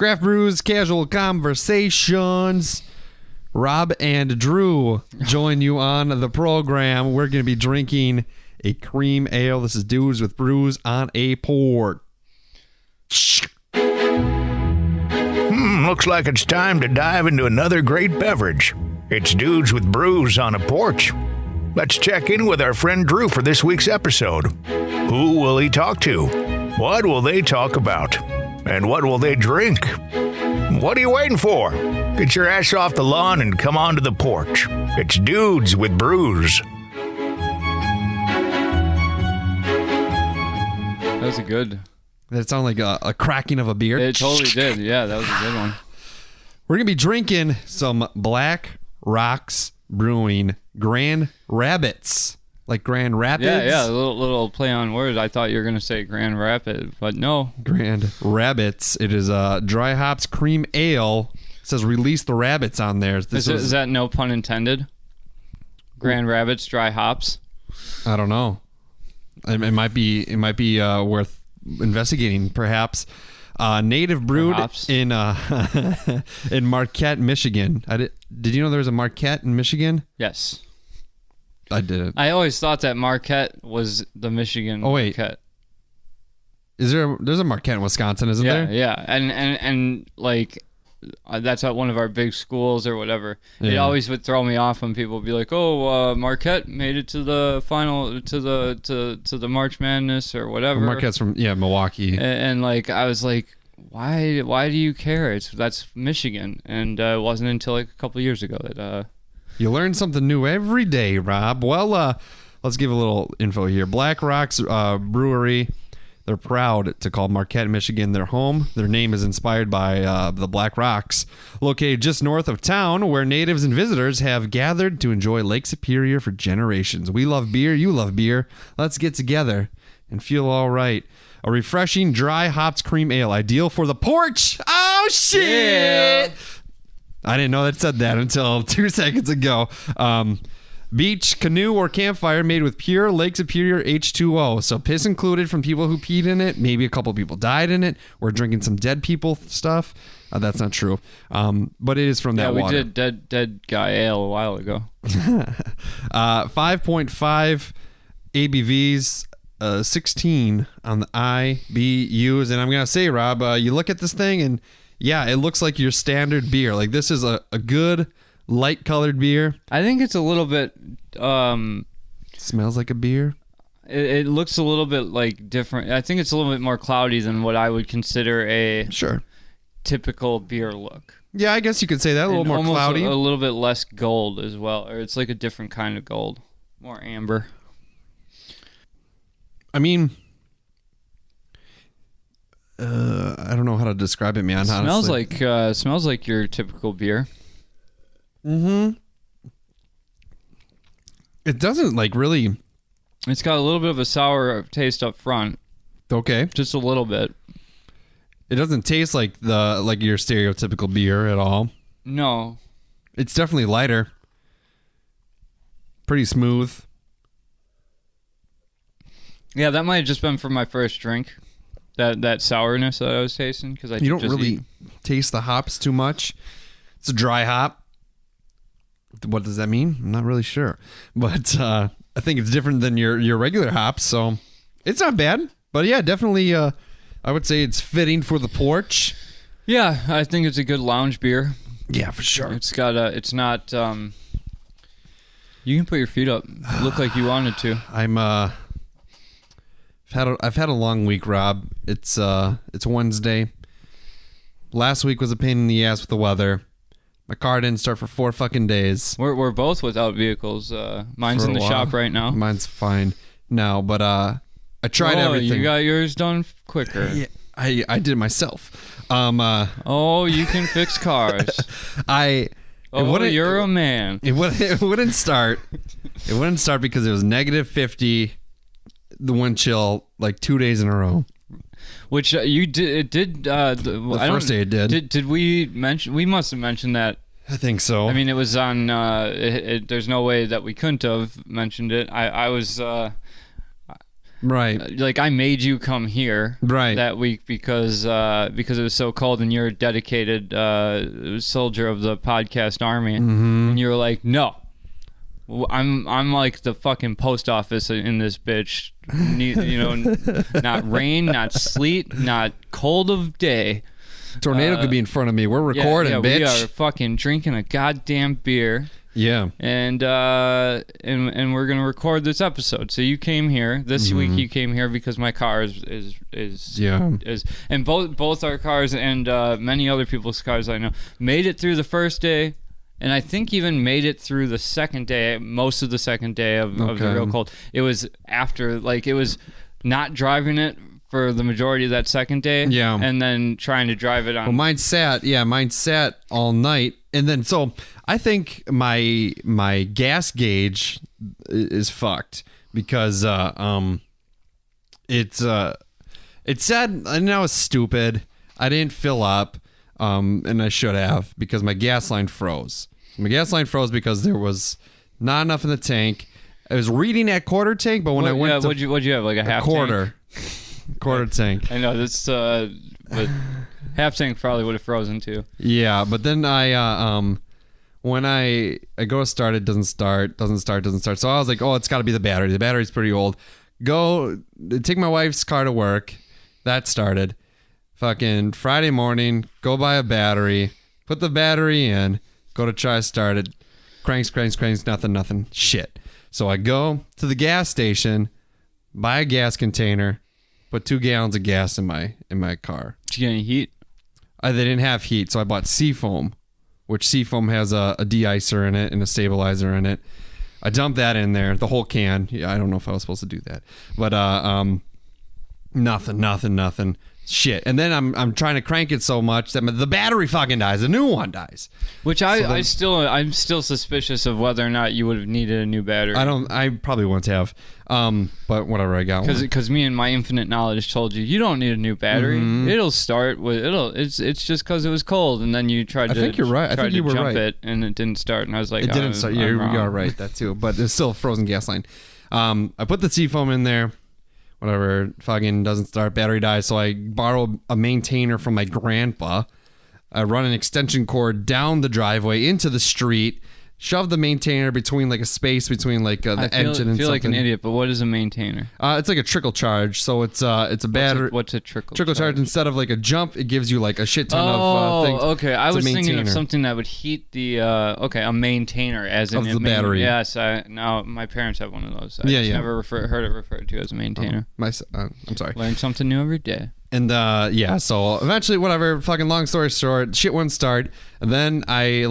Craft Brews, Casual Conversations. Rob and Drew join you on the program. We're going to be drinking a cream ale. This is Dudes with Brews on a Porch. Looks like it's time to dive into another great beverage. It's Dudes with Brews on a Porch. Let's check in with our friend Drew for this week's episode. Who will he talk to? What will they talk about? And what will they drink? What are you waiting for? Get your ass off the lawn and come onto the porch. It's Dudes with Brews. That was a good... That sounded like a cracking of a beer. It totally did. Yeah, that was a good one. We're going to be drinking some Blackrocks Brewing Grand Rabbits. Like Grand Rapids? Yeah, a little play on words. I thought you were going to say Grand Rapid, but no. Grand Rabbits. It is a dry hops cream ale. It says release the rabbits on there. Is that no pun intended? Grand Rabbits, dry hops? I don't know. It might be worth investigating, perhaps. Native brewed in in Marquette, Michigan. Did you know there was a Marquette in Michigan? Yes. I didn't. I always thought that Marquette was the Michigan Marquette. There's a Marquette in Wisconsin, isn't there? Yeah, and like that's at one of our big schools or whatever. Yeah. It always would throw me off when people would be like, "Oh, Marquette made it to the final, to the March Madness or whatever." Marquette's from Milwaukee, and like I was like, "Why do you care? That's Michigan." And it wasn't until like a couple of years ago that. You learn something new every day, Rob. Well, let's give a little info here. Blackrocks Brewery, they're proud to call Marquette, Michigan their home. Their name is inspired by the Black Rocks, located just north of town, where natives and visitors have gathered to enjoy Lake Superior for generations. We love beer. You love beer. Let's get together and feel all right. A refreshing dry hops cream ale, ideal for the porch. Oh, shit! Yeah. I didn't know that said that until 2 seconds ago. Beach, canoe, or campfire made with pure Lake Superior H2O. So piss included from people who peed in it. Maybe a couple people died in it. We're drinking some dead people stuff. That's not true. But it is from that water. Yeah, we did dead guy ale a while ago. 5.5 ABVs, 16 on the IBUs. And I'm going to say, Rob, you look at this thing and yeah, it looks like your standard beer. Like this is a good light colored beer. I think it's a little bit smells like a beer. It looks a little bit like different. I think it's a little bit more cloudy than what I would consider a typical beer look. Yeah, I guess you could say that. A little more cloudy. A little bit less gold as well. Or it's like a different kind of gold. More amber. I mean, I don't know how to describe it, man. Smells like your typical beer. Mm-hmm. It doesn't like really. It's got a little bit of a sour taste up front. Okay, just a little bit. It doesn't taste like your stereotypical beer at all. No, it's definitely lighter. Pretty smooth. Yeah, that might have just been from my first drink. That sourness that I was tasting, because you don't really taste the hops too much. It's a dry hop. What does that mean? I'm not really sure, but I think it's different than your regular hops, so it's not bad. But yeah, definitely, I would say it's fitting for the porch. Yeah, I think it's a good lounge beer. Yeah, for sure. It's got it's not. You can put your feet up. Look like you wanted to. I've had a long week, Rob. It's Wednesday. Last week was a pain in the ass with the weather. My car didn't start for 4 fucking days. We're both without vehicles. Mine's in the shop right now. Mine's fine now, but I tried everything. You got yours done quicker. Yeah, I did it myself. You can fix cars. You're a man. It wouldn't start. It wouldn't start because it was negative 50. The wind chill like 2 days in a row. Which you did. It did. The first day it did. Did we mention? We must have mentioned that. I think so. I mean, it was on. There's no way that we couldn't have mentioned it. I was. Right. Like I made you come here that week because it was so cold, and you're a dedicated soldier of the podcast army, and you were like, no. I'm like the fucking post office in this bitch. Not rain, not sleet, not cold of day. Tornado could be in front of me. We're recording, bitch. We are fucking drinking a goddamn beer. Yeah. And we're gonna record this episode. So you came here this week. You came here because my car is and both our cars and many other people's cars I know made it through the first day. And I think even made it through the second day, most of the second day of the real cold. It was after, like, it was not driving it for the majority of that second day. Yeah. And then trying to drive it on. Well, mine sat all night. And then, so I think my gas gauge is fucked because it said, and I was stupid. I didn't fill up. And I should have, because my gas line froze. My gas line froze because there was not enough in the tank. I was reading at quarter tank, but when I went to what'd you have, like a half quarter tank? Quarter tank. I know this, but half tank probably would have frozen too. Yeah, but then when I go to start, it doesn't start. So I was like, oh, it's got to be the battery. The battery's pretty old. Take my wife's car to work. That started. Fucking Friday morning, go buy a battery, put the battery in, go to try to start it, cranks, nothing, shit. So I go to the gas station, buy a gas container, put 2 gallons of gas in my car. Did you get any heat? They didn't have heat, so I bought Seafoam, which Seafoam has a de-icer in it and a stabilizer in it. I dumped that in there, the whole can. Yeah, I don't know if I was supposed to do that, but nothing. Shit. And then I'm trying to crank it so much that the battery fucking dies. The new one dies. Which I'm still suspicious of whether or not you would have needed a new battery. I probably wouldn't have. But whatever, I got one. Because me and my infinite knowledge told you don't need a new battery. It'll start with it's just because it was cold, and then you tried to. I think you're right. I think you were jump right. it, and it didn't start, and I was like, it didn't start. You are right. That too. But it's still a frozen gas line. I put the Seafoam in there. Whatever, fucking doesn't start, battery dies, so I borrow a maintainer from my grandpa. I run an extension cord down the driveway into the street, shove the maintainer between like a space between like the engine and something. I feel like an idiot, but what is a maintainer? It's like a trickle charge, so it's a battery. What's a trickle charge? Instead of like a jump, it gives you like a shit ton of things. Oh, okay. I was thinking of something that would heat the a maintainer as in the battery. Yes, no, my parents have one of those. I never heard it referred to as a maintainer. I'm sorry. Learn something new every day. And so eventually, whatever. Fucking long story short, shit wouldn't start, and then I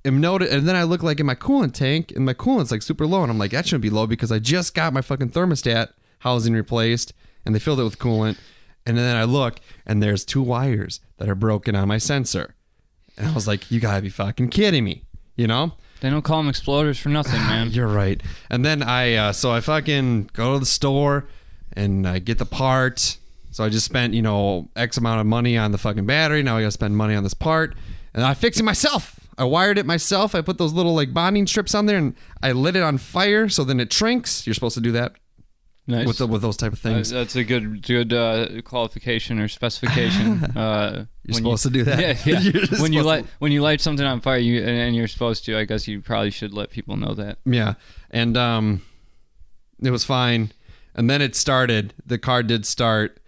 am noted, and then I look like in my coolant tank, and my coolant's like super low, and I'm like, that shouldn't be low because I just got my fucking thermostat housing replaced, and they filled it with coolant, and then I look, and there's 2 wires that are broken on my sensor, and I was like, you gotta be fucking kidding me, you know? They don't call them exploders for nothing, man. You're right. And then I fucking go to the store, and I get the part. So I just spent, X amount of money on the fucking battery. Now I gotta spend money on this part, and I fix it myself. I wired it myself. I put those little bonding strips on there, and I lit it on fire so then it shrinks. You're supposed to do that. Nice. With those type of things. That's a good qualification or specification. You're supposed to do that. Yeah. When you light something on fire, and you're supposed to, I guess you probably should let people know that. Yeah, and it was fine, and then it started. The car did start,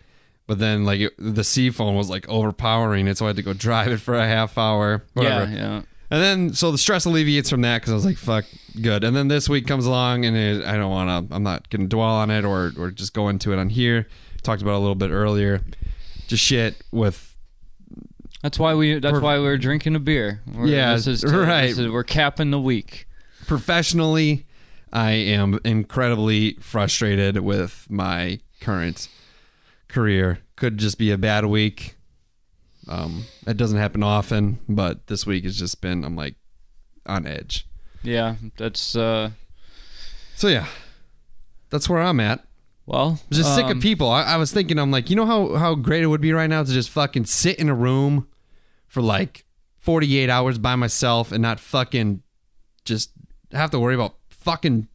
but then the Seafoam was overpowering it, so I had to go drive it for a half hour. Whatever. Yeah. And then, so the stress alleviates from that because I was like, fuck, good. And then this week comes along, and I'm not going to dwell on it or just go into it on here. Talked about it a little bit earlier. Just shit with. That's why we're drinking a beer. We're capping the week. Professionally, I am incredibly frustrated with my current career. Could just be a bad week. It doesn't happen often, but this week has just been, I'm on edge. Yeah, that's so yeah, that's where I'm at. Well, I'm just sick of people. I was thinking, I'm like, how great it would be right now to just fucking sit in a room for 48 hours by myself and not fucking just have to worry about fucking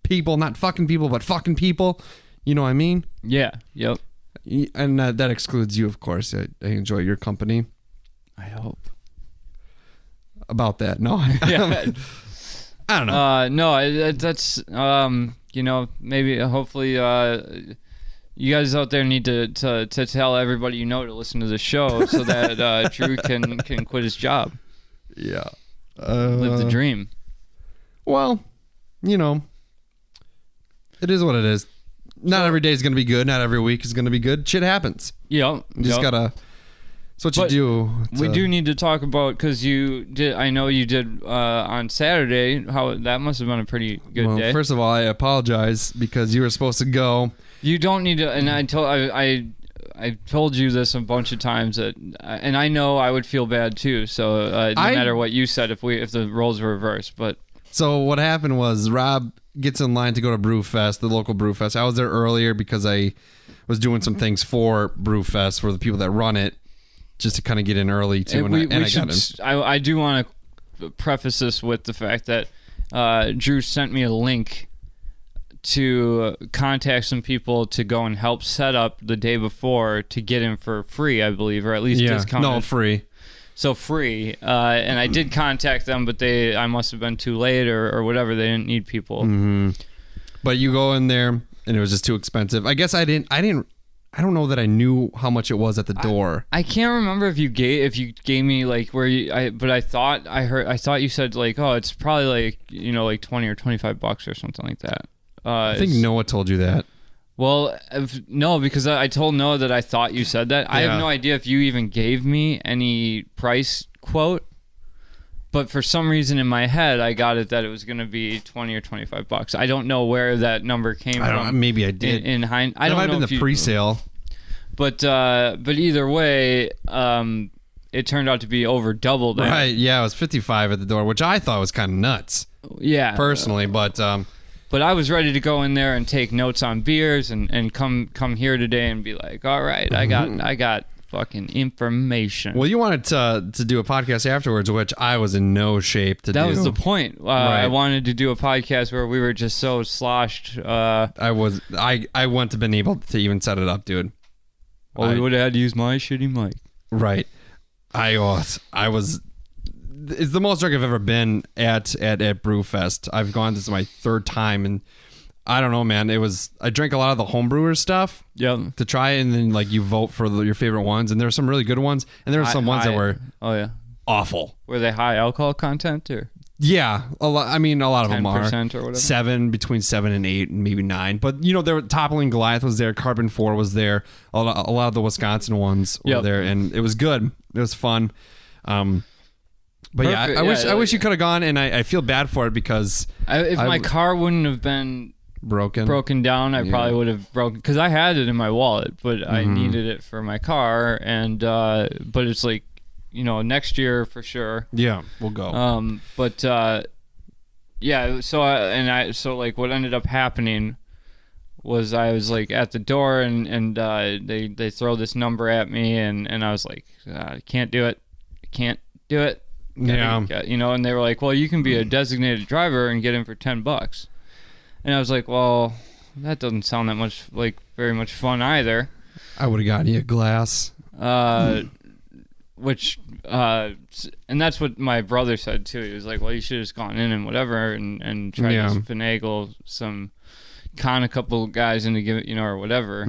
people, not fucking people, but fucking people. You know what I mean? Yeah. Yep. And that excludes you, of course. I enjoy your company. I hope. About that, no. Yeah. I don't know. No, that's maybe hopefully you guys out there need to tell everybody you know to listen to the show so that Drew can quit his job. Yeah. Live the dream. Well, it is what it is. Not every day is going to be good. Not every week is going to be good. Shit happens. Yeah. You just gotta. It's what you do. We do need to talk about, because you did. I know you did on Saturday. How that must have been a pretty good day. First of all, I apologize because you were supposed to go. You don't need to. And I told you this a bunch of times and I know I would feel bad too. So no matter what you said, if the roles were reversed, but. So what happened was Rob gets in line to go to Brewfest, the local Brewfest. I was there earlier because I was doing some things for Brewfest for the people that run it, just to kind of get in early too. I do want to preface this with the fact that Drew sent me a link to contact some people to go and help set up the day before to get in for free, I believe, or at least discounted. No, free. So free, and I did contact them, but I must have been too late or whatever. They didn't need people. Mm-hmm. But you go in there, and it was just too expensive. I guess I don't know that I knew how much it was at the door. I can't remember if you gave me like where but I thought you said like, oh, it's probably like like $20 or $25 or something like that. I think Noah told you that. Well, no, because I told Noah that I thought you said that. Yeah. I have no idea if you even gave me any price quote, but for some reason in my head, I got it that it was going to be $20 or $25. I don't know where that number came from. Maybe I did. In hindsight, I don't know. That might have been the pre-sale. But either way, it turned out to be over double that. Right? Yeah, it was $55 at the door, which I thought was kind of nuts. Yeah, personally, but I was ready to go in there and take notes on beers and come here today and be like, all right, I got fucking information. Well, you wanted to do a podcast afterwards, which I was in no shape to do. That was the point. Right. I wanted to do a podcast where we were just so sloshed. I wouldn't have been able to even set it up, dude. Well, we would have had to use my shitty mic. Right. I was. It's the most drunk I've ever been at Brewfest. I've gone. This is my third time, and I don't know, man. I drank a lot of the homebrewers stuff. Yeah. To try it, and then like you vote for your favorite ones, and there were some really good ones, and there were some ones that were awful. Were they high alcohol content or? Yeah, a lot. I mean, a lot of them are 10% or whatever. Between 7 and 8, and maybe 9. But there were Toppling Goliath was there, Carbon 4 was there. A lot of the Wisconsin ones were there, and it was good. It was fun. But perfect. I wish you could have gone, and I feel bad for it because if my car wouldn't have been broken down, I probably would have broken, because I had it in my wallet, but I needed it for my car, and but it's like next year for sure. Yeah, we'll go. So like what ended up happening was I was like at the door, and they throw this number at me, and I was like, I can't do it. And they were like, well, you can be a designated driver and get in for $10. And I was like, well, that doesn't sound that much like very much fun either. I would have gotten you a glass. And that's what my brother said too. He was like, well, you should have just gone in and whatever and tried to finagle con a couple guys into give it, or whatever.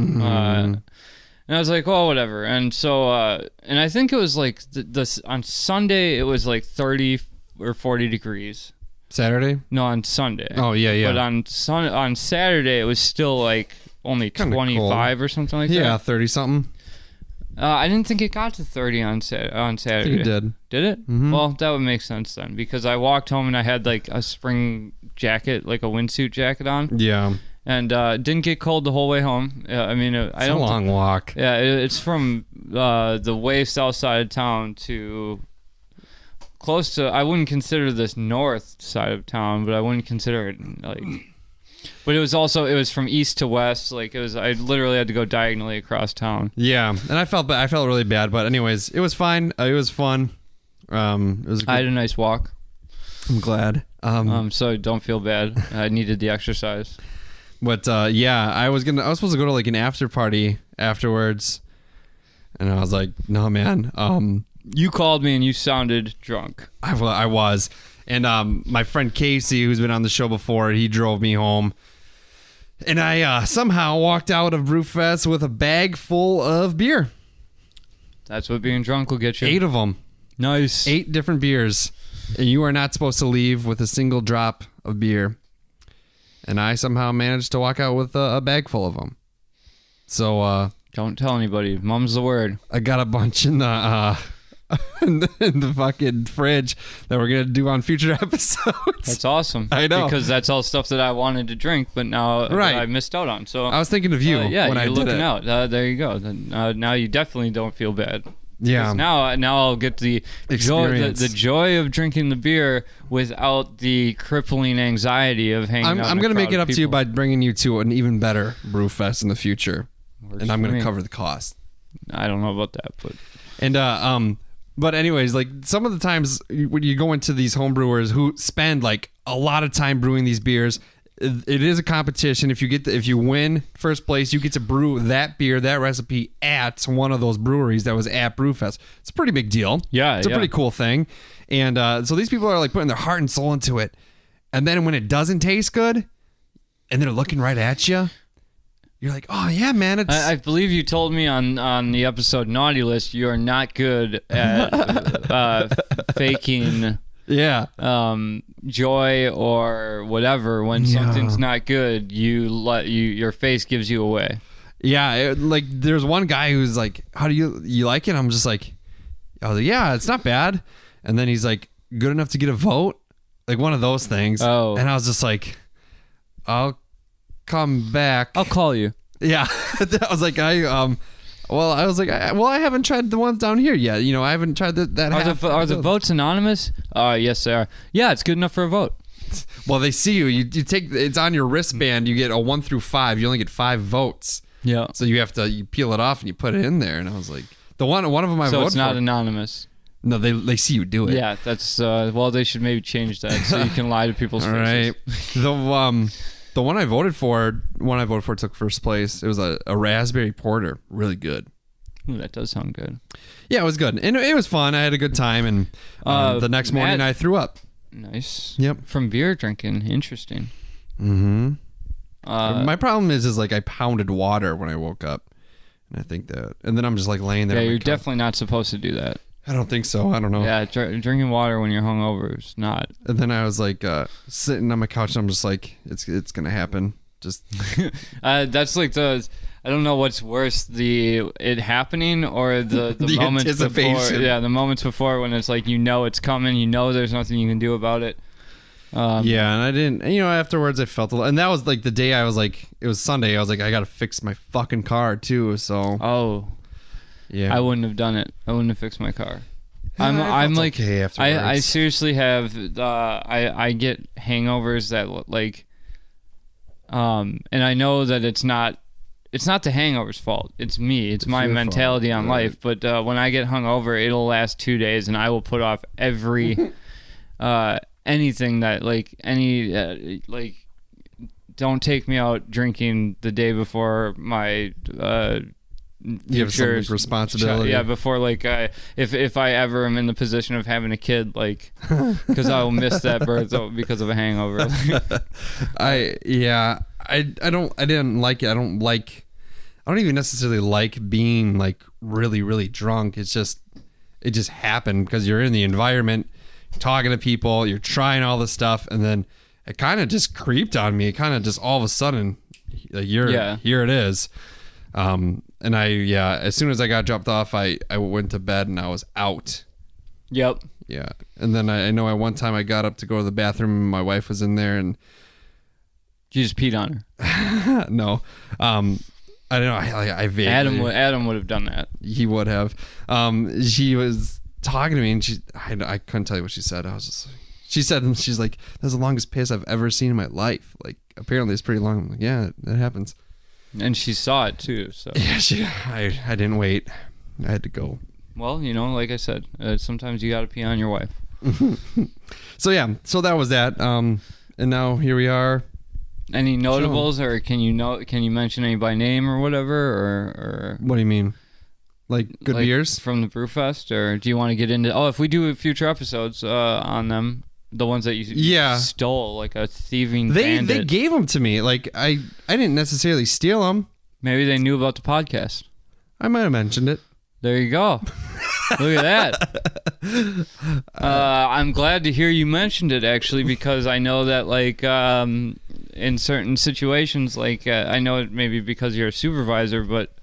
And I was like, well, whatever. And so, and I think it was like on Sunday, it was like 30 or 40 degrees. Saturday? No, on Sunday. Oh, yeah. But on Saturday, it was still like only 25 or something like that. Yeah, 30 something. I didn't think it got to 30 on Saturday. I think it did. Did it? Mm-hmm. Well, that would make sense then, because I walked home and I had like a spring jacket, like a windsuit jacket on. Yeah. And didn't get cold the whole way home. I mean, it's a long walk. Yeah, it's from the way south side of town to close to. I wouldn't consider this north side of town, but I wouldn't consider it like. But it was from east to west. Like I literally had to go diagonally across town. Yeah, and I felt really bad, but anyways, it was fine. It was fun. I had a nice walk. I'm glad. So don't feel bad. I needed the exercise. But I was supposed to go to like an after party afterwards, and I was like, no, man. You called me and you sounded drunk. I was, and my friend Casey, who's been on the show before, he drove me home, and I somehow walked out of Brewfest with a bag full of beer. That's what being drunk will get you. 8 of them. Nice. 8 different beers, and you are not supposed to leave with a single drop of beer. And I somehow managed to walk out with a bag full of them. So don't tell anybody. Mum's the word. I got a bunch in the in the fucking fridge that we're gonna do on future episodes. That's awesome. I know, because that's all stuff that I wanted to drink, but now I missed out on. So I was thinking of you. When you're I looking out. There you go. Now you definitely don't feel bad. Yeah. Now I'll get the joy of drinking the beer without the crippling anxiety of hanging out. I'm gonna make it up to you by bringing you to an even better Brewfest in the future, and I'm gonna cover the cost. I don't know about that, but anyways, like some of the times when you go into these home brewers who spend like a lot of time brewing these beers, it is a competition. If you win first place, you get to brew that beer, that recipe at one of those breweries that was at Brewfest. It's a pretty big deal. Yeah, it's a pretty cool thing. And so these people are like putting their heart and soul into it. And then when it doesn't taste good, and they're looking right at you, you're like, oh yeah, man. I believe you told me on the episode Naughty List you are not good at faking. Yeah. Joy or whatever when something's not good, your face gives you away. Yeah, like there's one guy who's like, "How do you like it?" I'm just like, I was like, "Yeah, it's not bad." And then he's like, "Good enough to get a vote?" Like one of those things. Oh. And I was just like, "I'll come back. I'll call you." Yeah. I was like, I haven't tried the ones down here yet. You know, I haven't tried that. Are the votes anonymous? Yes, they are. Yeah, it's good enough for a vote. Well, they see you. You take it's on your wristband. You get a 1 through 5. You only get 5 votes. Yeah. So you peel it off and you put it in there. And I was like, one of them I voted for. So it's not anonymous. No, they see you do it. Yeah, that's they should maybe change that so you can lie to people's faces. Right. The one I voted for took first place. It was a raspberry porter. Really good. Ooh, that does sound good. Yeah, it was good. And it was fun. I had a good time. And the next morning I threw up. Nice. Yep. From beer drinking. Interesting. Mm-hmm. My problem is like I pounded water when I woke up. And I think that. And then I'm just like laying there. Yeah, you're definitely not supposed to do that. I don't think so. I don't know. Yeah, drinking water when you're hungover is not. And then I was like sitting on my couch and I'm just like, it's going to happen. Just. That's like I don't know what's worse, it happening or the moments before. Yeah, the moments before when it's like, it's coming, there's nothing you can do about it. Yeah, and I didn't, afterwards I felt and that was like the day I was like, it was Sunday. I was like, I got to fix my fucking car too. So. Oh. Yeah. I wouldn't have done it. I wouldn't have fixed my car. I'm like, okay afterwards. I seriously have, I get hangovers that like, and I know that it's not the hangover's fault. It's me. It's my mentality on life. But when I get hungover, it'll last 2 days, and I will put off every anything that don't take me out drinking the day before my you have some responsibility. Yeah, before if I ever am in the position of having a kid, because I will miss that birth because of a hangover. I didn't like it. I don't even necessarily like being like really, really drunk. It just happened because you're in the environment, talking to people, you're trying all this stuff, and then it kind of just creeped on me. It kind of just all of a sudden, here it is. And as soon as I got dropped off, I went to bed and I was out. Yep. Yeah. And then I know at one time I got up to go to the bathroom and my wife was in there and you just peed on her. No. I don't know. I vaguely. Adam would have done that. He would have. She was talking to me and I couldn't tell you what she said. I was just she's like, that's the longest piss I've ever seen in my life. Like apparently it's pretty long. I'm like, yeah, that happens. And she saw it too, so. Yeah, I didn't wait. I had to go. Well, like I said, sometimes you got to pee on your wife. So that was that. And now here we are. Any notables, or can you mention any by name or whatever, or what do you mean? Like good beers from the Brewfest, or do you want to get into? Oh, if we do future episodes on them, the ones that you stole like a thieving bandit. They gave them to me. Like I didn't necessarily steal them. Maybe they knew about the podcast. I might have mentioned it. There you go. Look at that. I'm glad to hear you mentioned it, actually, because I know that, like, in certain situations, like, I know it maybe because you're a supervisor, but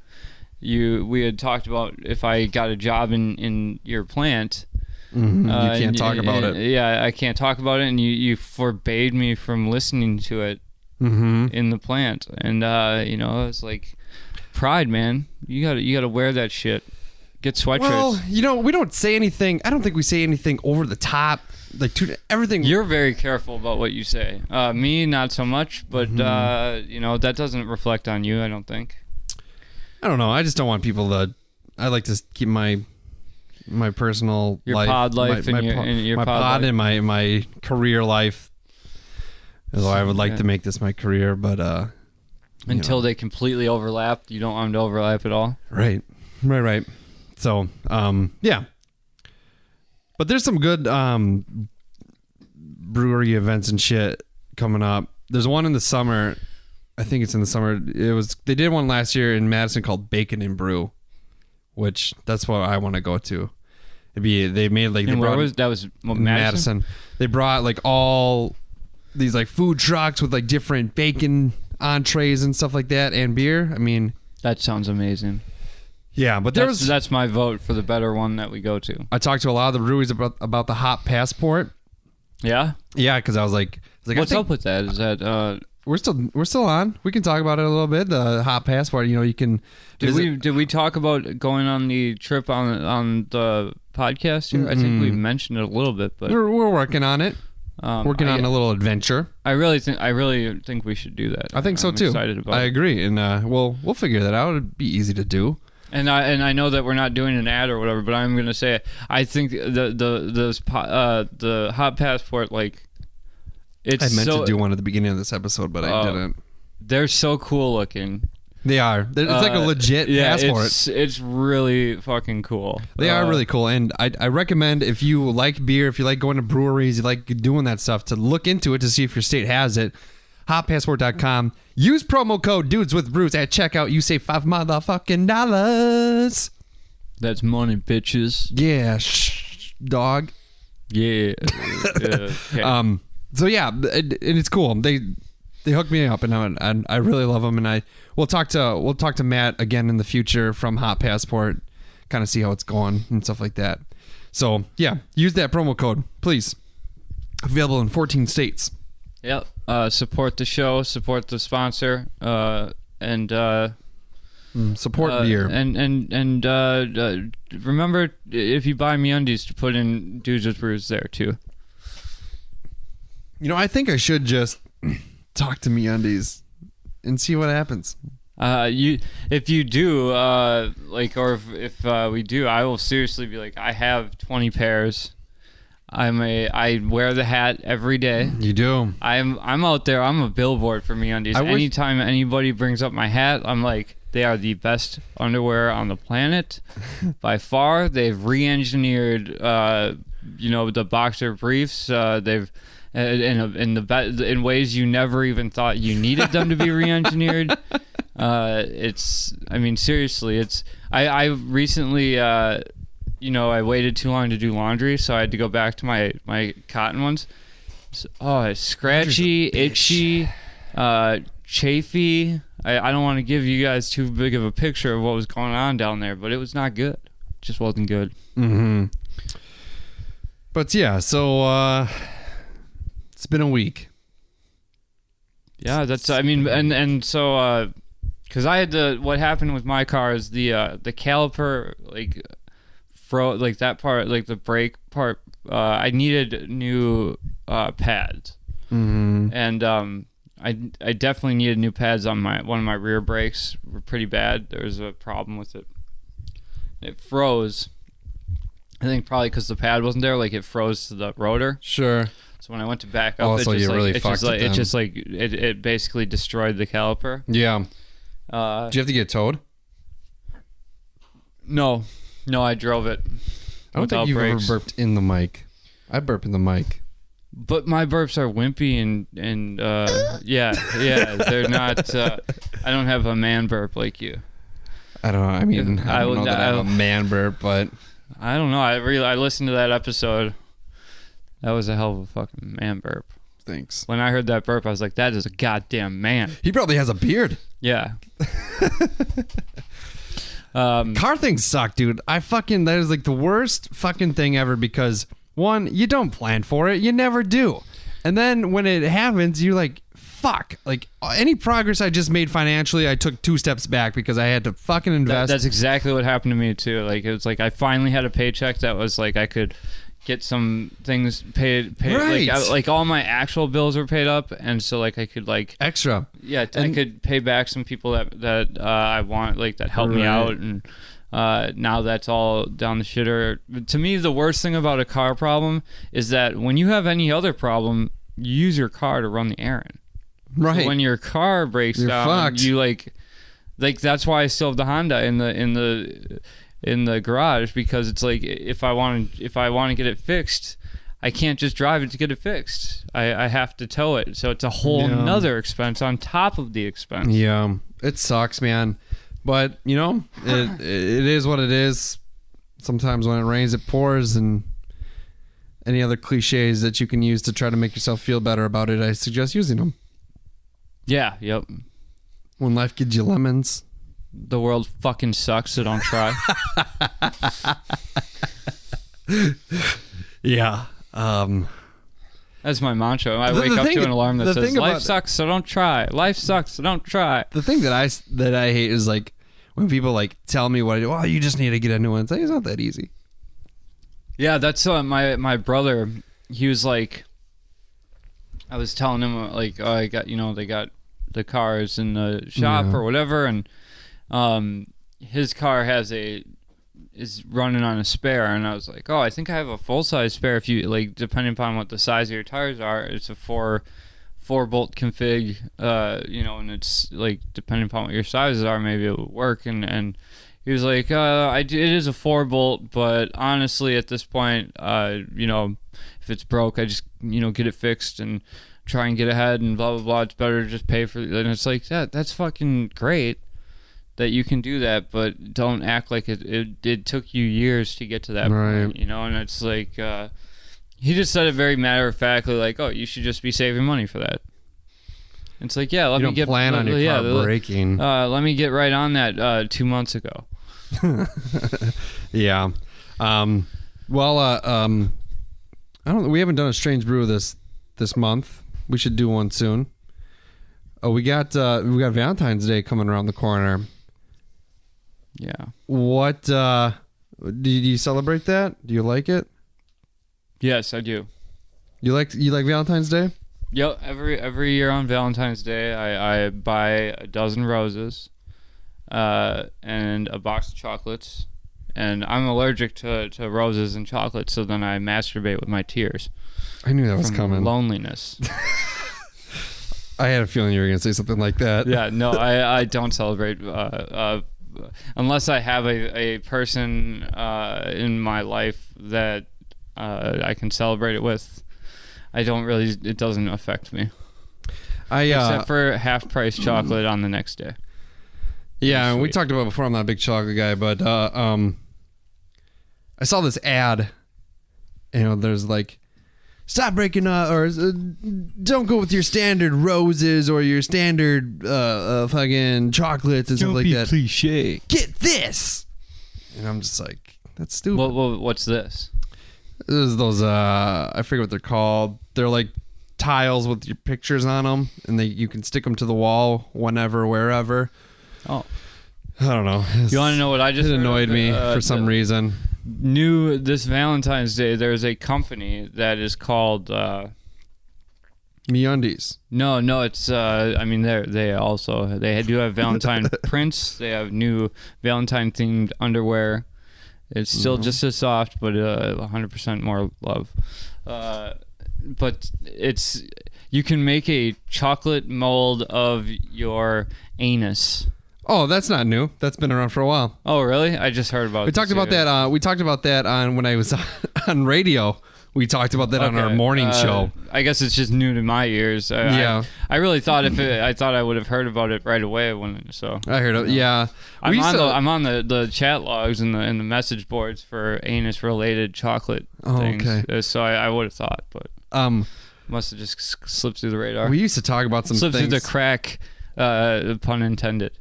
we had talked about if I got a job in your plant. Mm-hmm. You can't talk about it. Yeah, I can't talk about it, and you forbade me from listening to it in the plant. And, it's like, pride, man. You gotta wear that shit. Get sweatshirts. Well, we don't say anything. I don't think we say anything over the top. Like everything. You're very careful about what you say. Me, not so much. But that doesn't reflect on you, I don't think. I don't know. I just don't want people to. I like to keep my personal your life, pod life, my pod and my career life. Although I would like to make this my career, but until they completely overlap, you don't want them to overlap at all. Right. So, yeah. But there's some good brewery events and shit coming up. There's one in the summer. I think it's in the summer. They did one last year in Madison called Bacon and Brew, which that's what I want to go to. That was Madison. They brought like all these like food trucks with like different bacon entrees and stuff like that and beer. I mean, that sounds amazing. Yeah, but that's my vote for the better one that we go to. I talked to a lot of the breweries about the hop passport. Yeah? Yeah, because I was like what's up with that? Is that we're still on. We can talk about it a little bit. The hop passport, you can Did we talk about going on the trip on the podcast here? I think we mentioned it a little bit, but we're working on it. Working on a little adventure. I really think we should do that. I think so too. Excited about I agree, and we'll figure that out. It'd be easy to do. And I know that we're not doing an ad or whatever, but I'm gonna say it. I think the hot passport, like, it's I meant to do one at the beginning of this episode, but I didn't. They're so cool looking. They are. It's like a legit passport. It's really fucking cool. They are really cool, and I recommend if you like beer, if you like going to breweries, you like doing that stuff, to look into it to see if your state has it. Hoppassport.com. Use promo code Dudes with Brews at checkout. You save $5 motherfucking dollars. That's money, bitches. Yeah, dog. Yeah. Okay. So yeah, and it's cool. They hooked me up, and I really love them. And we'll talk to Matt again in the future from Hot Passport, kind of see how it's going and stuff like that. So yeah, use that promo code, please. Available in 14 states. Yep. Support the show, support the sponsor, and support beer. And remember, if you buy MeUndies, to put in Dudes with Brews there too. I think I should just talk to MeUndies and see what happens. If you do, or if we do, I will seriously be like, I have 20 pairs. I wear the hat every day. You do. I'm out there. I'm a billboard for MeUndies. Anytime anybody brings up my hat, I'm like, they are the best underwear on the planet by far. They've re-engineered, the boxer briefs. They've in ways you never even thought you needed them to be re-engineered. Seriously, I recently. I waited too long to do laundry, so I had to go back to my cotton ones. It's scratchy, itchy, chafy. I don't want to give you guys too big of a picture of what was going on down there, but it was not good. It just wasn't good. Mm-hmm. But yeah, so it's been a week. Yeah, because I had what happened with my car is the caliper, that part, like the brake part, I needed new pads. Mm-hmm. And I definitely needed new pads on one of my rear brakes. Were pretty bad. There was a problem with it. It froze. I think probably because the pad wasn't there, like it froze to the rotor. Sure. So when I went to back up, it basically destroyed the caliper. Yeah. Did you have to get it towed? No, I drove it. I don't think you've ever burped in the mic. I burp in the mic. But my burps are wimpy and yeah, they're not. I don't have a man burp like you. I don't know. I mean, I don't know that I have a man burp, but I don't know. I listened to that episode. That was a hell of a fucking man burp. Thanks. When I heard that burp, I was like, that is a goddamn man. He probably has a beard. Yeah. Car things suck, dude. That is like the worst fucking thing ever because one, you don't plan for it. You never do. And then when it happens, you're like, fuck. Like any progress I just made financially, I took 2 steps back because I had to fucking invest. That's exactly what happened to me too. Like it was like I finally had a paycheck that was like I could get some things paid right. like all my actual bills were paid up, and so like I could like extra. Yeah, I could pay back some people that I want, like that helped me out, and now that's all down the shitter. To me, the worst thing about a car problem is that when you have any other problem, you use your car to run the errand. Right. So when your car breaks down, fucked. you like that's why I still have the Honda in the garage, because it's like if I want to get it fixed, I can't just drive it to get it fixed. I have to tow it, so it's a whole nother expense on top of the expense. Yeah, it sucks, man. But it is what it is. Sometimes when it rains, it pours, and any other cliches that you can use to try to make yourself feel better about it, I suggest using them. Yeah. Yep. When life gives you lemons. The world fucking sucks, so don't try. Yeah. That's my mantra. I wake up to an alarm that says, life sucks, so don't try. Life sucks, so don't try. The thing that I hate is like when people like tell me what I do. Oh, you just need to get a new one. It's like, it's not that easy. Yeah, that's my brother. He was like, I was telling him like, oh, I got, they got the cars in the shop or whatever, and his car is running on a spare, and I was like, oh, I think I have a full-size spare. If you like, depending upon what the size of your tires are, it's a 4-bolt config, and it's like depending upon what your sizes are, maybe it would work. And he was like, it is a 4-bolt, but honestly at this point, if it's broke, I just get it fixed and try and get ahead and blah blah blah. It's better to just pay for it. And it's like that's fucking great that you can do that, but don't act like it took you years to get to that point, and it's like he just said it very matter-of-factly, like, oh, you should just be saving money for that. It's like, yeah, let me get plan on your car breaking. Let me get right on that 2 months ago. Yeah. Well, I don't. We haven't done a strange brew this month. We should do one soon. Oh, we got Valentine's Day coming around the corner. Yeah. What do you celebrate that? Do you like it? Yes, I do. You like Valentine's Day? Yep. Every year on Valentine's Day, I buy a dozen roses, and a box of chocolates. And I'm allergic to roses and chocolates, so then I masturbate with my tears. I knew that was coming. Loneliness. I had a feeling you were going to say something like that. Yeah, no, I don't celebrate unless I have a person in my life that I can celebrate it with. It doesn't affect me. Except for half-price chocolate on the next day. Yeah, we talked about it before. I'm not a big chocolate guy, but I saw this ad. There's like, stop breaking up, or don't go with your standard roses or your standard fucking chocolates and stuff like that. Don't be cliche. Get this, and I'm just like, that's stupid. What's this? This is those I forget what they're called. They're like tiles with your pictures on them, and you can stick them to the wall whenever, wherever. Oh, I don't know. You want to know what I just? It annoyed me for some reason. This Valentine's Day, there's a company that is called MeUndies. No, it's they do have Valentine prints. They have new Valentine themed underwear, It's still just as soft, but 100% more love. But you can make a chocolate mold of your anus. Oh, that's not new. That's been around for a while. Oh, really? I just heard about it. We talked about that. We talked about that on when I was on radio. We talked about that on our morning show. I guess it's just new to my ears. I really thought I thought I would have heard about it right away so. I heard it. Yeah. I'm on the chat logs and the message boards for anus related chocolate things. Okay. So I would have thought, but must have just slipped through the radar. We used to talk about some slipped things. Through the crack, pun intended.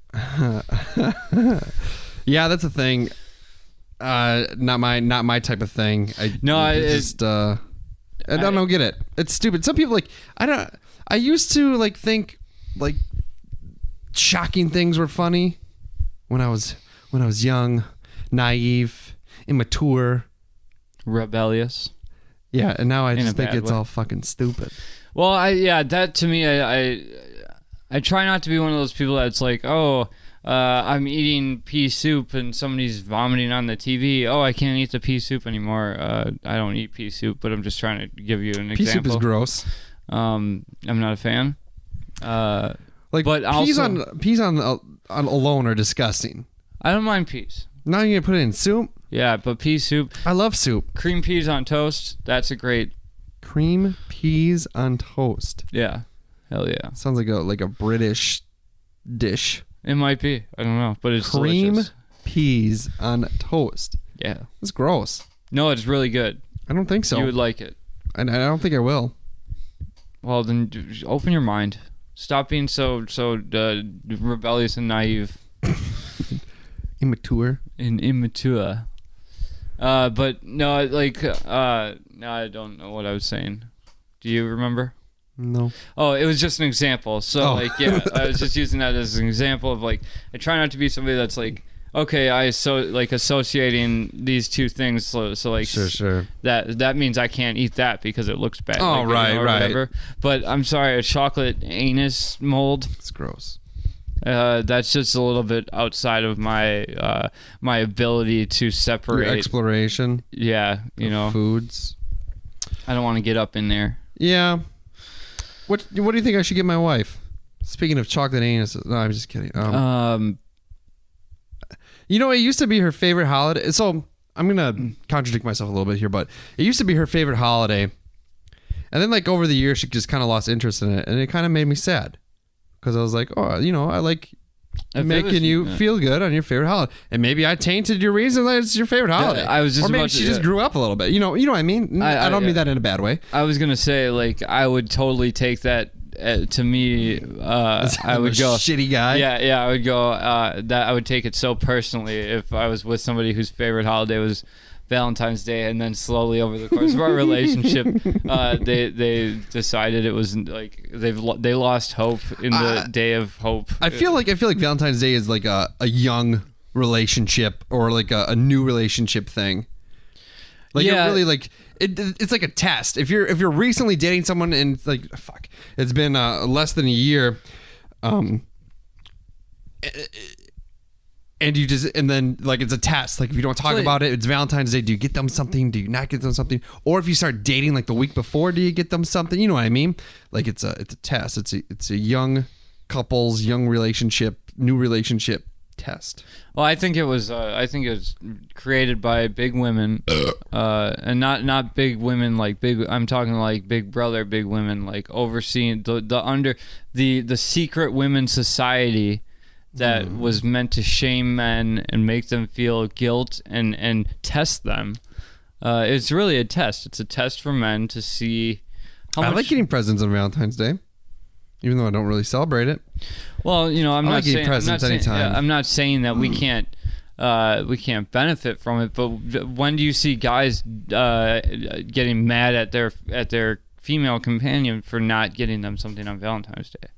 Yeah, that's a thing. Not my type of thing. I don't get it. It's stupid. Some people I used to think like shocking things were funny when I was young, naive, immature, rebellious. Yeah, and now I just think it's all fucking stupid. Well, that to me, I try not to be one of those people that's like, I'm eating pea soup and somebody's vomiting on the TV. Oh, I can't eat the pea soup anymore. I don't eat pea soup, but I'm just trying to give you an example. Pea soup is gross. I'm not a fan. But peas also, on alone are disgusting. I don't mind peas. Now you're gonna put it in soup? Yeah, but pea soup. I love soup. Cream peas on toast. That's a great. Cream peas on toast. Yeah, hell yeah. Sounds like a British dish. It might be. I don't know, but it's cream delicious. Peas on toast. Yeah, it's gross. No, it's really good. I don't think so. You would like it. And I don't think I will. Well, then open your mind. Stop being so rebellious and naive. Immature. But no, no, I don't know what I was saying. Do you remember? No. Oh, it was just an example. So I was just using that as an example of I try not to be somebody that's associating these two things. So sure. That means I can't eat that because it looks bad. Oh, right. Whatever. But I'm sorry, a chocolate anus mold. It's gross. That's just a little bit outside of my my ability to separate. Your exploration. Yeah, foods. I don't want to get up in there. Yeah. What do you think I should get my wife? Speaking of chocolate anuses. No, I'm just kidding. It used to be her favorite holiday. So I'm gonna contradict myself a little bit here, but it used to be her favorite holiday, and then over the years she just kind of lost interest in it, and it kind of made me sad. Because I was like, I like making you feel good on your favorite holiday, and maybe I tainted your reason that it's your favorite holiday. I was just, or maybe she just grew up a little bit. You know what I mean? I don't mean that in a bad way. I was gonna say I would totally take that. To me, I would go shitty guy. Yeah, I would go. That I would take it so personally if I was with somebody whose favorite holiday was Valentine's Day, and then slowly over the course of our relationship, they decided it was they lost hope in the day of hope. I feel like Valentine's Day is a young relationship or a new relationship thing. It really it's like a test. If you're recently dating someone and it's been less than a year, and then it's a test. If you don't talk about it, it's Valentine's Day. Do you get them something? Do you not get them something? Or if you start dating the week before, do you get them something? You know what I mean? It's a test. It's a young couples, young relationship, new relationship test. Well, I think it was created by big women, and not big women big. I'm talking Big Brother, big women overseeing the secret women's society. That was meant to shame men and make them feel guilt and test them. It's really a test. It's a test for men to see how much... I like getting presents on Valentine's Day, even though I don't really celebrate it. Well, I'm not getting presents anytime. I'm not saying that we can't benefit from it, but when do you see guys getting mad at their female companion for not getting them something on Valentine's Day?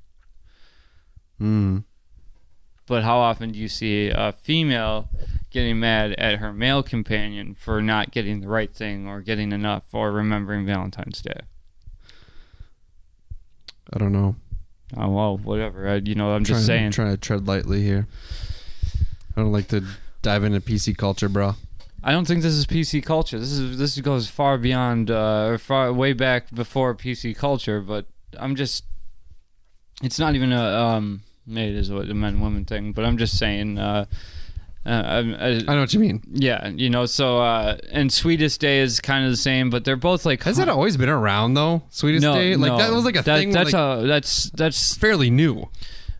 But how often do you see a female getting mad at her male companion for not getting the right thing or getting enough or remembering Valentine's Day? I don't know. Oh, well, whatever. I'm just saying. I'm trying to tread lightly here. I don't like to dive into PC culture, bro. I don't think this is PC culture. This goes far beyond, far way back before PC culture. But I'm just, it's not even maybe it is a men-women thing. But I'm just saying. I know what you mean. Yeah, So and Sweetest Day is kind of the same, but they're both like. Has that always been around though? Sweetest Day, like that was like a thing. That's fairly new.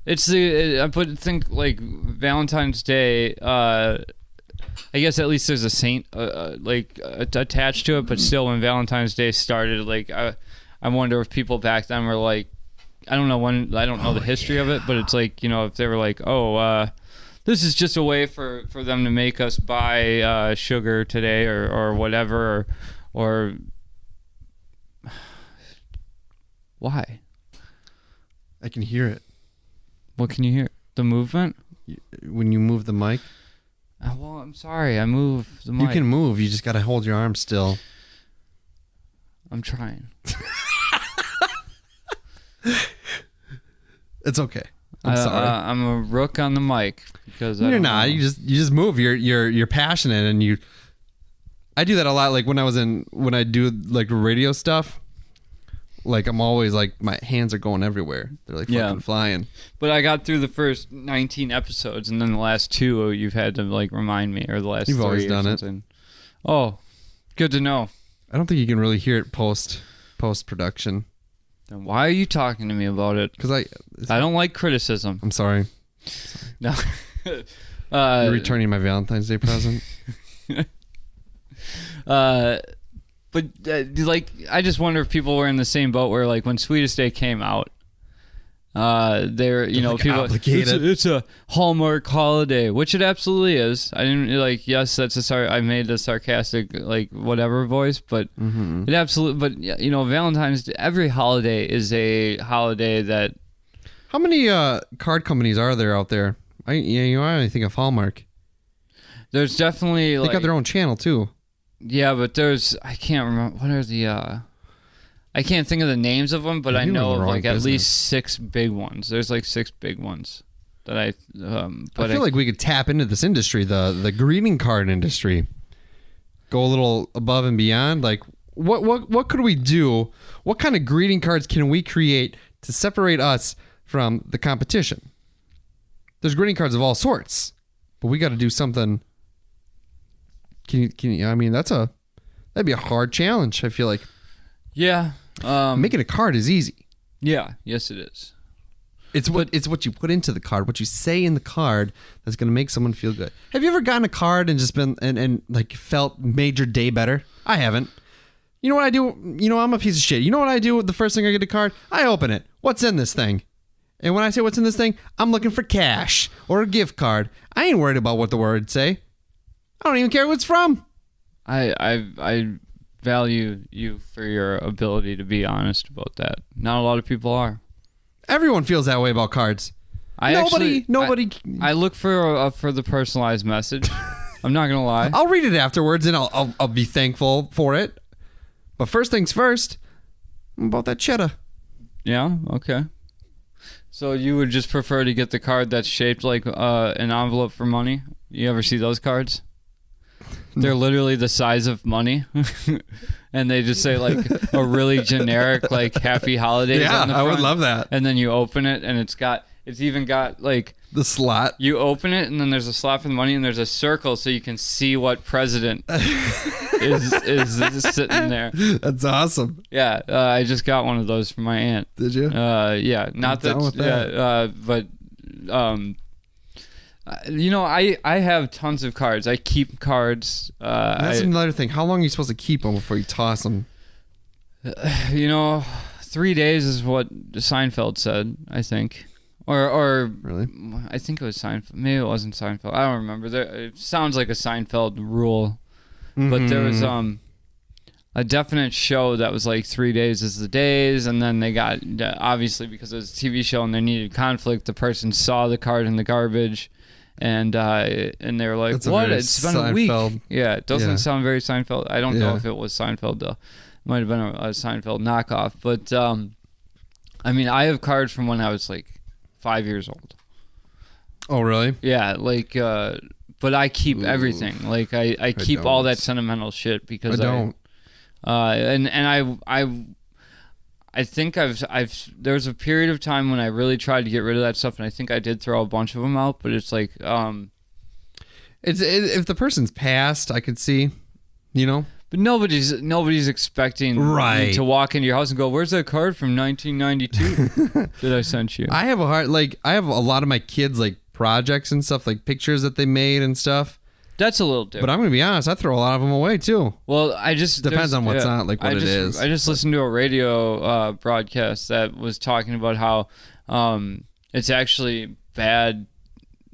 It's think like Valentine's Day. I guess at least there's a saint attached to it, but still, when Valentine's Day started, like I wonder if people back then were like, I don't know the history of it, but it's like if they were like, this is just a way for them to make us buy sugar today or whatever or why? I can hear it. What can you hear? The movement? When you move the mic? Well, I'm sorry. I move the mic. You can move. You just got to hold your arm still. I'm trying. It's okay. I'm sorry. I'm a rook on the mic because you're not. You just move. You're passionate, and I do that a lot. Like when I do like radio stuff. Like I'm always like my hands are going everywhere. They're like fucking flying. But I got through the first 19 episodes, and then the last 2 you've had to like remind me, or the last. You've 3 always done it. Oh, good to know. I don't think you can really hear it post production. Then why are you talking to me about it? Because I don't like criticism. I'm sorry. No. You're returning my Valentine's Day present. But like, I just wonder if people were in the same boat where, like, when Sweetest Day came out, they're like people. It's a Hallmark holiday, which it absolutely is. I didn't like. Yes, I made a sarcastic like whatever voice, but it absolutely. But Valentine's Day, every holiday is a holiday that. How many card companies are there out there? I only think of Hallmark. There's definitely they got their own channel too. Yeah, but I can't remember what are the I can't think of the names of them, but I know of like at least 6 big ones. There's like 6 big ones that I feel like we could tap into this industry, the greeting card industry. Go a little above and beyond. Like what could we do? What kind of greeting cards can we create to separate us from the competition? There's greeting cards of all sorts, but we got to do something. Can you? I mean, that'd be a hard challenge. I feel like. Yeah. Making a card is easy. Yeah. Yes, it is. It's what you put into the card, what you say in the card that's going to make someone feel good. Have you ever gotten a card and just been and like made your day better? I haven't. You know what I do? I'm a piece of shit. You know what I do? The first thing I get a card, I open it. What's in this thing? And when I say what's in this thing, I'm looking for cash or a gift card. I ain't worried about what the words say. I don't even care who it's from. I value you for your ability to be honest about that. Not a lot of people are. Everyone feels that way about cards. Nobody. I look for the personalized message. I'm not gonna lie. I'll read it afterwards, and I'll be thankful for it. But first things first, I'm about that cheddar. Yeah. Okay. So you would just prefer to get the card that's shaped like an envelope for money? You ever see those cards? They're literally the size of money, and they just say like a really generic like "Happy Holidays." Yeah, on the front. I would love that. And then you open it, and it's even got like the slot. You open it, and then there's a slot for the money, and there's a circle so you can see what president is sitting there. That's awesome. Yeah, I just got one of those from my aunt. Did you? Yeah, not that. Yeah, but. I have tons of cards. I keep cards. That's another thing. How long are you supposed to keep them before you toss them? 3 days is what Seinfeld said, I think. Or really? I think it was Seinfeld. Maybe it wasn't Seinfeld. I don't remember. It sounds like a Seinfeld rule. Mm-hmm. But there was a definite show that was like 3 days is the days, and then they got, obviously because it was a TV show and they needed conflict, the person saw the card in the garbage. And they were like, "What? It's been a week." Yeah, it doesn't sound very Seinfeld. I don't know if it was Seinfeld though. It might have been a Seinfeld knockoff. But I mean, I have cards from when I was like 5 years old. Oh, really? Yeah, like but I keep everything. Like I keep all that sentimental shit because I don't. I think there was a period of time when I really tried to get rid of that stuff, and I think I did throw a bunch of them out. But it's like, if the person's passed, I could see, you know. But nobody's expecting you to walk into your house and go, "Where's that card from 1992 that I sent you?" I have a lot of my kids like projects and stuff, like pictures that they made and stuff. That's a little different. But I'm gonna be honest, I throw a lot of them away too. Well, I just depends on what's on, like what it is. I just listened to a radio broadcast that was talking about how it's actually bad,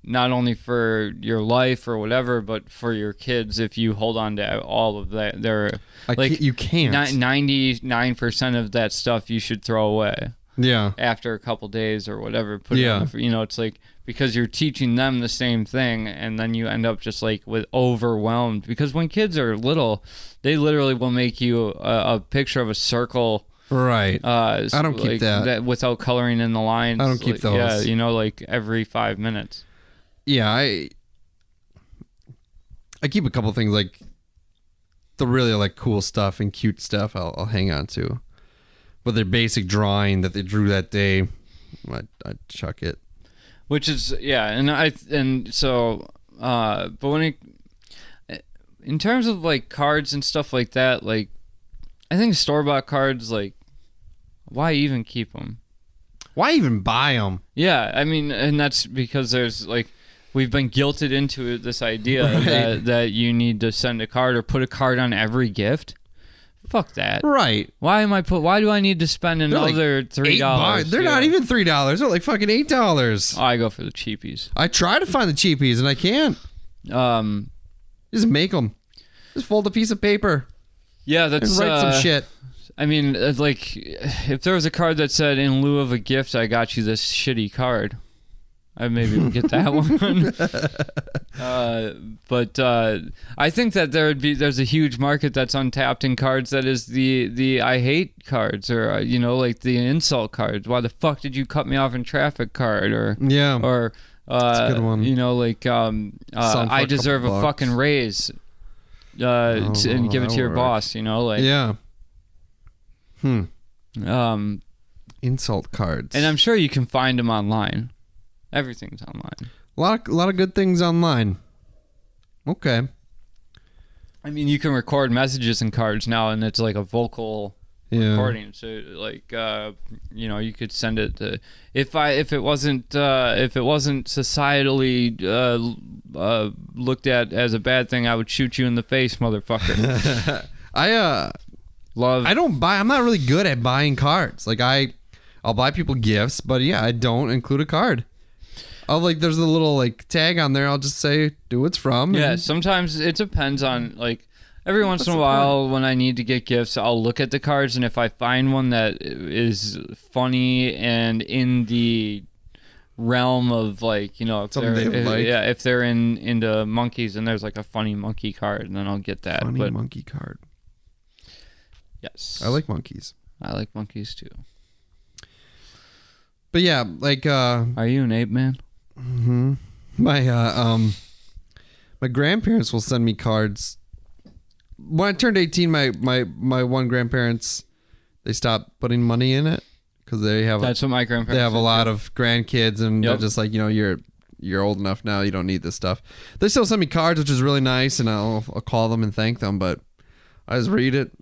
not only for your life or whatever, but for your kids if you hold on to all of that. You can't. 99% of that stuff you should throw away. Yeah. After a couple days or whatever. Put it on it's like, because you're teaching them the same thing, and then you end up just like with overwhelmed. Because when kids are little, they literally will make you a picture of a circle. Right. I don't keep that without coloring in the lines. I don't keep those. Yeah, like every 5 minutes. Yeah, I keep a couple things, like the really like cool stuff and cute stuff I'll hang on to. But their basic drawing that they drew that day, I'd chuck it. Which is, but when in terms of like cards and stuff like that, like I think store-bought cards, like, why even keep them? Why even buy them? Yeah, I mean, and that's because there's like, we've been guilted into this idea that you need to send a card or put a card on every gift. Fuck that. Right. Why do I need to spend another $3? They're not even $3. They're like fucking $8. I go for the cheapies. I try to find the cheapies and I can't. Just make them. Just fold a piece of paper. Yeah, that's and write some shit. I mean, like, if there was a card that said, "In lieu of a gift, I got you this shitty card," I maybe would get that one. But I think that there's a huge market that's untapped in cards. That is the I hate cards, or like the insult cards. Why the fuck did you cut me off in traffic card? Or that's a good one. Like I deserve a fucking raise. And give it to your boss. Insult cards. And I'm sure you can find them online. Everything's online. A lot of good things online. Okay. I mean, you can record messages in cards now, and it's like a vocal recording. So, like, you could send it to. If it wasn't societally looked at as a bad thing, I would shoot you in the face, motherfucker. I'm not really good at buying cards. Like I'll buy people gifts, but I don't include a card. There's a little like tag on there. I'll just say who it's from. Yeah, sometimes it depends on like every once in a while when I need to get gifts, I'll look at the cards, and if I find one that is funny and in the realm of like if they're into monkeys and there's like a funny monkey card, then I'll get that. Monkey card. Yes, I like monkeys. I like monkeys too. But yeah, like are you an ape man? Mm-hmm. My grandparents will send me cards. When I turned 18, my one grandparents, they stopped putting money in it because that's what my grandparents. They have a lot of grandkids, and they're just like, you're old enough now, you don't need this stuff. They still send me cards, which is really nice, and I'll call them and thank them, but I just read it,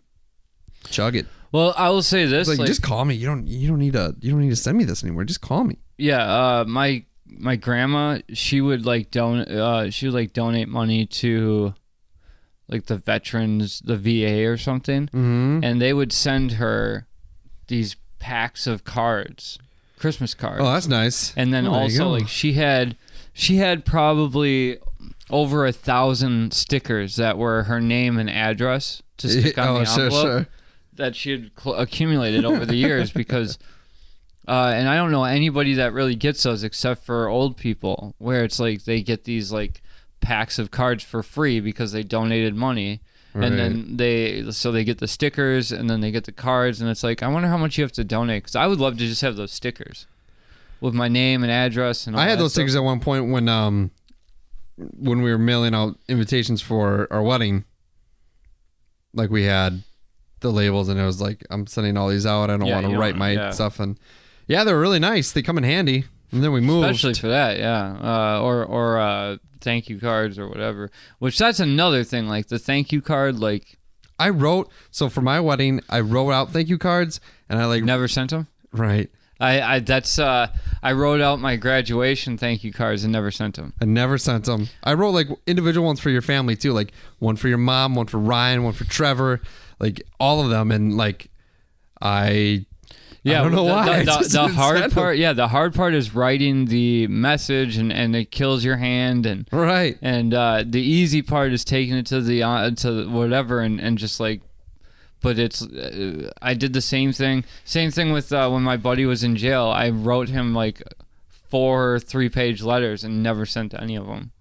chug it. Well, I will say this: like, just call me. You don't need to send me this anymore. Just call me. Yeah, my grandma, she would donate money to like the veterans, the VA or something, and they would send her these packs of cards, Christmas cards. Oh, that's nice. And then also like she had probably over 1,000 stickers that were her name and address to stick on the envelope. Sure. That she had accumulated over the years because, and I don't know anybody that really gets those except for old people, where it's like they get these like packs of cards for free because they donated money, right. And then they get the stickers and then they get the cards, and it's like, I wonder how much you have to donate, because I would love to just have those stickers with my name and address and all I had that those stuff. stickers at one point when when we were mailing out invitations for our wedding, like we had the labels and it was like, I'm sending all these out. I don't want to write my stuff. And yeah, they're really nice. They come in handy. And then we moved. Especially for that, yeah. Or thank you cards or whatever. Which that's another thing. Like the thank you card, like so for my wedding, I wrote out thank you cards and I never sent them. Right. I wrote out my graduation thank you cards and never sent them. I never sent them. I wrote like individual ones for your family too, like one for your mom, one for Ryan, one for Trevor, like all of them. And like I don't know why. The hard part, the hard part is writing the message, and it kills your hand, and right. And the easy part is taking it to to whatever, and just like. But it's, I did the same thing. Same thing with when my buddy was in jail. I wrote him like 4 3-page letters and never sent any of them.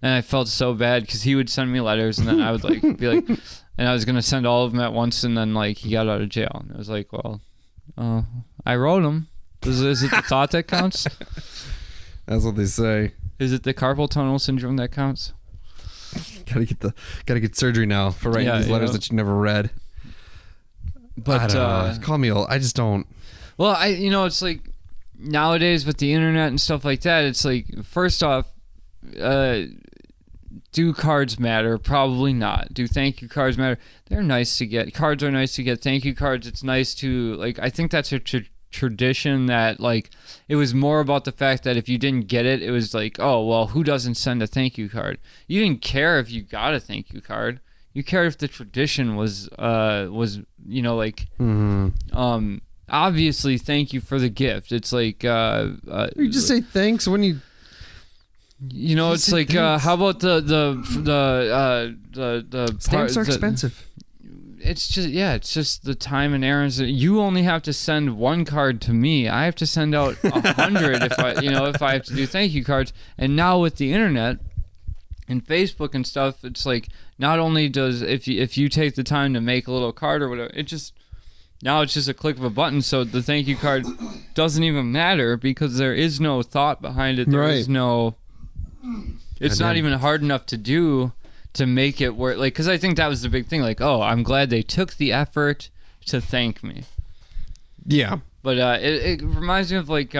And I felt so bad because he would send me letters and then I would like be like, and I was gonna send all of them at once, and then like he got out of jail, and I was like, well, I wrote them. Is it the thought that counts? That's what they say. Is it the carpal tunnel syndrome that counts? Gotta get surgery now for writing these letters that you never read. But call me old. I just don't. Well, it's like nowadays with the internet and stuff like that, it's like, first off, do cards matter? Probably not. Do thank you cards matter? They're nice to get. Cards are nice to get. Thank you cards, it's nice to, like, I think that's a tradition that, like, it was more about the fact that if you didn't get it, it was like, oh, well, who doesn't send a thank you card? You didn't care if you got a thank you card. You cared if the tradition was like, obviously, thank you for the gift. It's like, you just say thanks when you. It's like, how about the stamps are expensive. It's just the time and errands. You only have to send 1 card to me. I have to send out 100 if I have to do thank you cards. And now with the internet and Facebook and stuff, it's like, not only does if you take the time to make a little card or whatever, now it's just a click of a button. So the thank you card doesn't even matter because there is no thought behind it. There is no. It's not even hard enough to do to make it work. Like, because I think that was the big thing. Like, oh, I'm glad they took the effort to thank me. Yeah, but it reminds me of like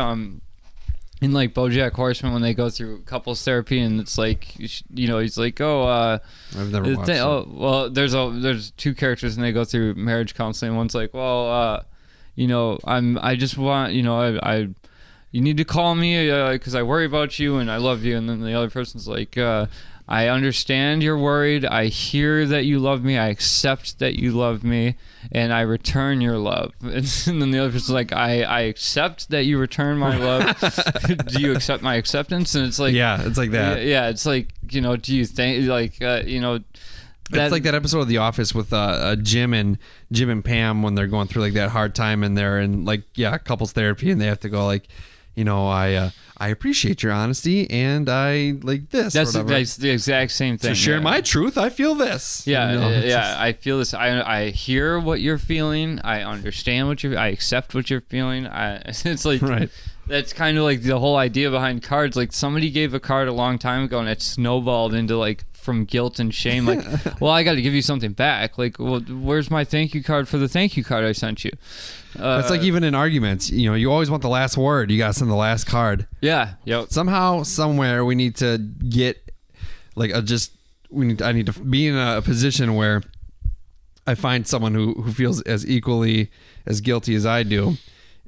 in like BoJack Horseman when they go through couples therapy, and it's like, he's like, I've never watched it. Well, there's 2 characters and they go through marriage counseling. One's like, well, I just want, you need to call me because I worry about you and I love you. And then the other person's like, I understand you're worried. I hear that you love me. I accept that you love me, and I return your love. And then the other person's like, I accept that you return my love. Do you accept my acceptance? And it's like, yeah, it's like that. Yeah, it's like, do you think, like, it's like that episode of The Office with Jim and Pam when they're going through like that hard time and they're in like couples therapy and they have to go like, I appreciate your honesty and I like this. That's the exact same thing. To share my truth, I feel this. Yeah, I feel this. I hear what you're feeling. I understand I accept what you're feeling. It's like, right. That's kind of like the whole idea behind cards. Like, somebody gave a card a long time ago and it snowballed into like from guilt and shame. Like, well, I got to give you something back. Like, well, where's my thank you card for the thank you card I sent you? It's like even in arguments, you always want the last word. You got to send the last card. Yeah. Yep. Somehow, somewhere, we need to get like I need to be in a position where I find someone who feels as equally as guilty as I do,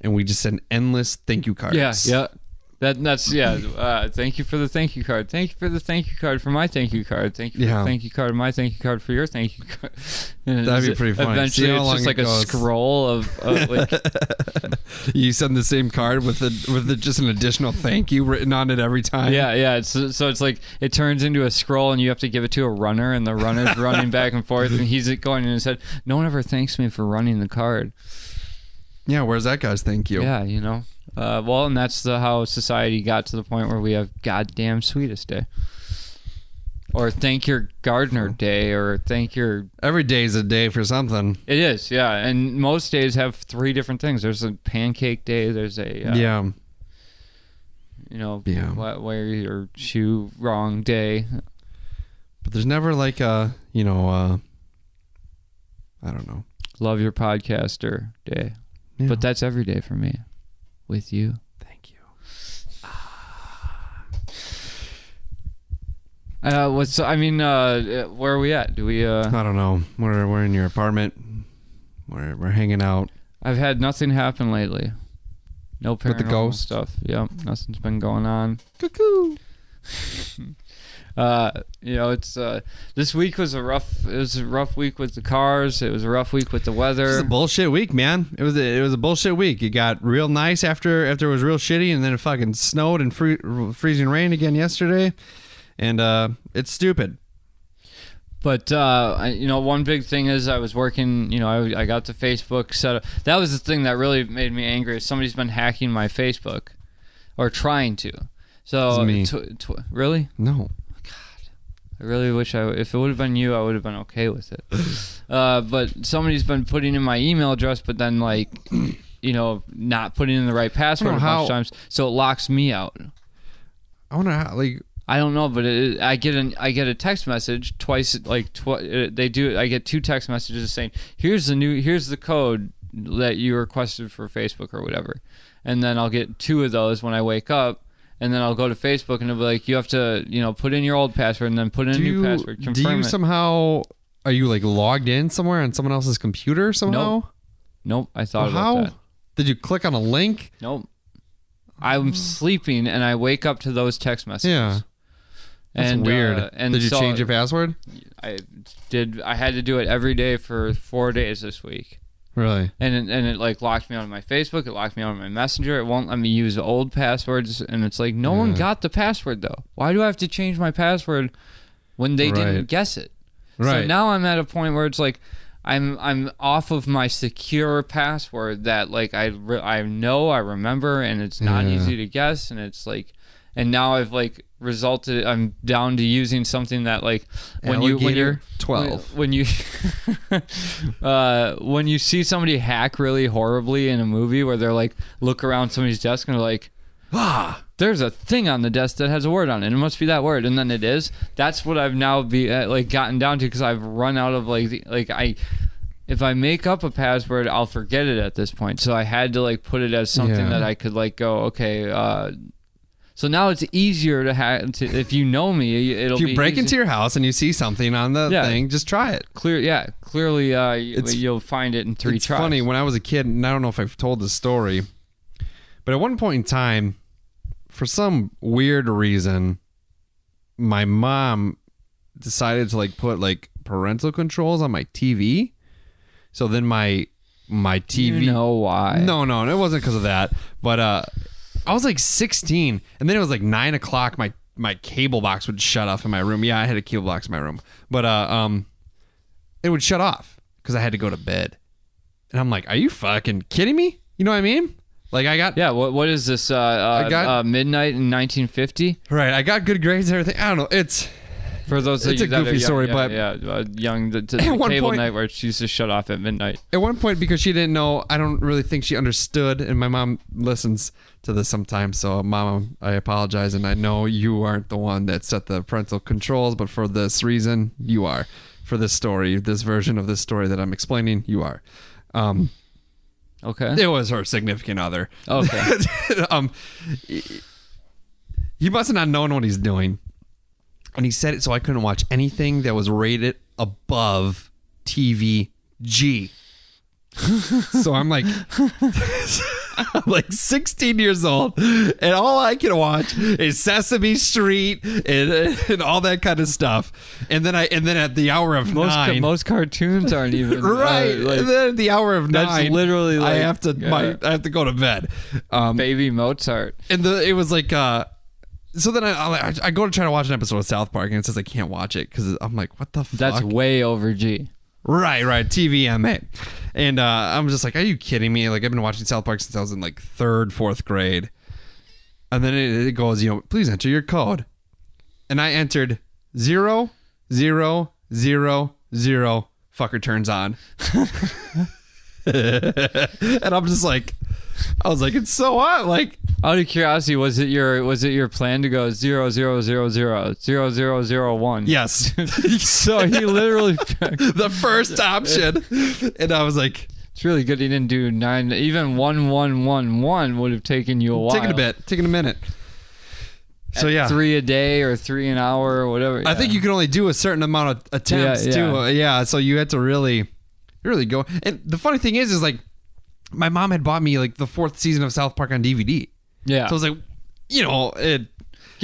and we just send endless thank you cards. Yeah. That's thank you for the thank you card. Thank you for the thank you card for my thank you card. Thank you for the thank you card, my thank you card for your thank you card. And that'd be pretty funny. Eventually, it's just like a scroll of like. You send the same card with just an additional thank you written on it every time. Yeah. So it's like it turns into a scroll, and you have to give it to a runner, and the runner's running back and forth, and he's going in his head. No one ever thanks me for running the card. Yeah, where's that guy's thank you? Yeah, well, and that's how society got to the point where we have goddamn Sweetest Day. Or thank your gardener day, or thank your... Every day is a day for something. It is, yeah. And most days have 3 different things. There's a pancake day, there's a... wear your shoe wrong day. But there's never like I don't know. Love your podcaster day. Yeah. But that's every day for me with you. Thank you. Where are we at? Do we I don't know. We're in your apartment. We're hanging out. I've had nothing happen lately. No paranormal with the ghost stuff. Yep, nothing's been going on. Cuckoo. It's this week was a rough week with the cars. It was a rough week with the weather. It was a bullshit week, man. It was a bullshit week. It got real nice after it was real shitty, and then it fucking snowed and freezing rain again yesterday, and it's stupid. But one big thing is I was working. I got the Facebook set up. That was the thing that really made me angry. Is somebody's been hacking my Facebook, or trying to. So me. Really? No. I really wish if it would have been you, I would have been okay with it. But somebody's been putting in my email address, but then not putting in the right password a bunch of times, so it locks me out. I wonder how. I don't know, but I get a text message twice. I get 2 text messages saying, here's the code that you requested for Facebook or whatever, and then I'll get 2 of those when I wake up. And then I'll go to Facebook and it'll be like, you have to, put in your old password and then put in a new password. Confirm are you logged in somewhere on someone else's computer somehow? Nope. I thought about that. Did you click on a link? Nope. I'm sleeping and I wake up to those text messages. Yeah. That's weird. Did you change your password? I did. I had to do it every day for 4 days this week. Really? And it locked me out of my Facebook. It locked me out of my Messenger. It won't let me use old passwords. And it's no one got the password though. Why do I have to change my password when they didn't guess it? Right. So now I'm at a point where it's I'm off of my secure password that I know I remember, and it's not easy to guess, and it's and now I've I'm down to using something that when you're 12 when you when you see somebody hack really horribly in a movie where they're look around somebody's desk and they're there's a thing on the desk that has a word on it. It must be that word, and then it is. That's what I've now gotten down to, because I've run out of if I make up a password, I'll forget it at this point. So I had to put it as something that I could go, okay. So now it's easier to hack. If you know me, it'll be if you break easy. into your house and you see something on the thing, just try it. Clearly, you'll find it in 3 tries. It's funny, when I was a kid, and I don't know if I've told this story, but at one point in time, for some weird reason, my mom decided to put parental controls on my TV. So then my TV. You know why? No, it wasn't because of that. But I was 16, and then it was 9 o'clock. My cable box would shut off in my room. Yeah, I had a cable box in my room, but it would shut off because I had to go to bed. And I'm like, are you fucking kidding me? You know what I mean? I got What is this? Midnight in 1950. Right. I got good grades and everything. I don't know. It's for those. It's a goofy story, but young the cable night where she used to shut off at midnight. At one point, because she didn't know, I don't really think she understood, and my mom listens to this sometimes. So, Mama, I apologize, and I know you aren't the one that set the parental controls, but for this reason, you are. For this story, this version of this story that I'm explaining, you are. Okay. It was her significant other. Okay. He must have not known what he's doing. And he said it so I couldn't watch anything that was rated above TV G. So I'm I'm 16 years old, and all I can watch is Sesame Street and all that kind of stuff. And then at the hour of 9, most cartoons aren't even right. And then at the hour of 9, that's literally I have to go to bed. Baby Mozart. And it was so then I go to try to watch an episode of South Park, and it says I can't watch it because I'm like, what the fuck? That's way over G. Right, TVMA. And I'm just are you kidding me? I've been watching South Park since I was in 3rd, 4th grade. And then it goes, please enter your code. And I entered 0, 0, 0, 0. Fucker turns on. And I'm just I was it's so hot. Out of curiosity, was it your plan to go 00000001? Yes. So he literally picked the first option, and I was like, it's really good he didn't do 9. Even 1111 would have taken you a while. Taking a minute. So yeah, 3 a day or 3 an hour or whatever. I think you can only do a certain amount of attempts too. Yeah, so you had to really go. And the funny thing is like my mom had bought me like the 4th season of South Park on DVD. Yeah. So I was like, it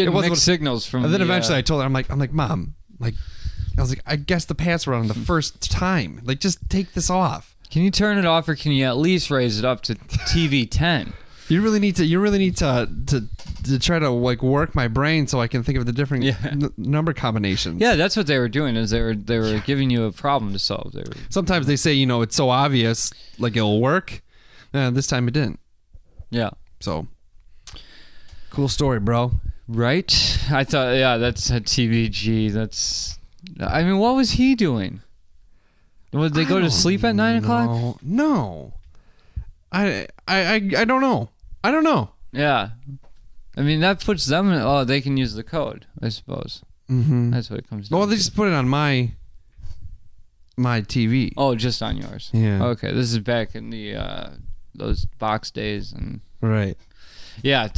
wasn't mixed signals from. And then eventually I told her, I'm like, Mom, like, I was like, I guess the pants were on the first time. Like, just take this off. Can you turn it off, or can you at least raise it up to TV 10? You really need to try to like work my brain so I can think of the different number combinations. Yeah, that's what they were doing. Is they were giving you a problem to solve. Sometimes they say, it's so obvious, like it'll work. This time it didn't. Yeah. So cool story, bro. Right? I thought, that's a TVG. I mean, what was he doing? Would they go to sleep at 9 o'clock? No. I don't know. I don't know. Yeah. I mean, that puts them in, they can use the code, I suppose. Mm-hmm. That's what it comes down Well, they to. just put it on my TV. Oh, just on yours. Yeah. Okay, this is back in the those box days and. Right. Yeah.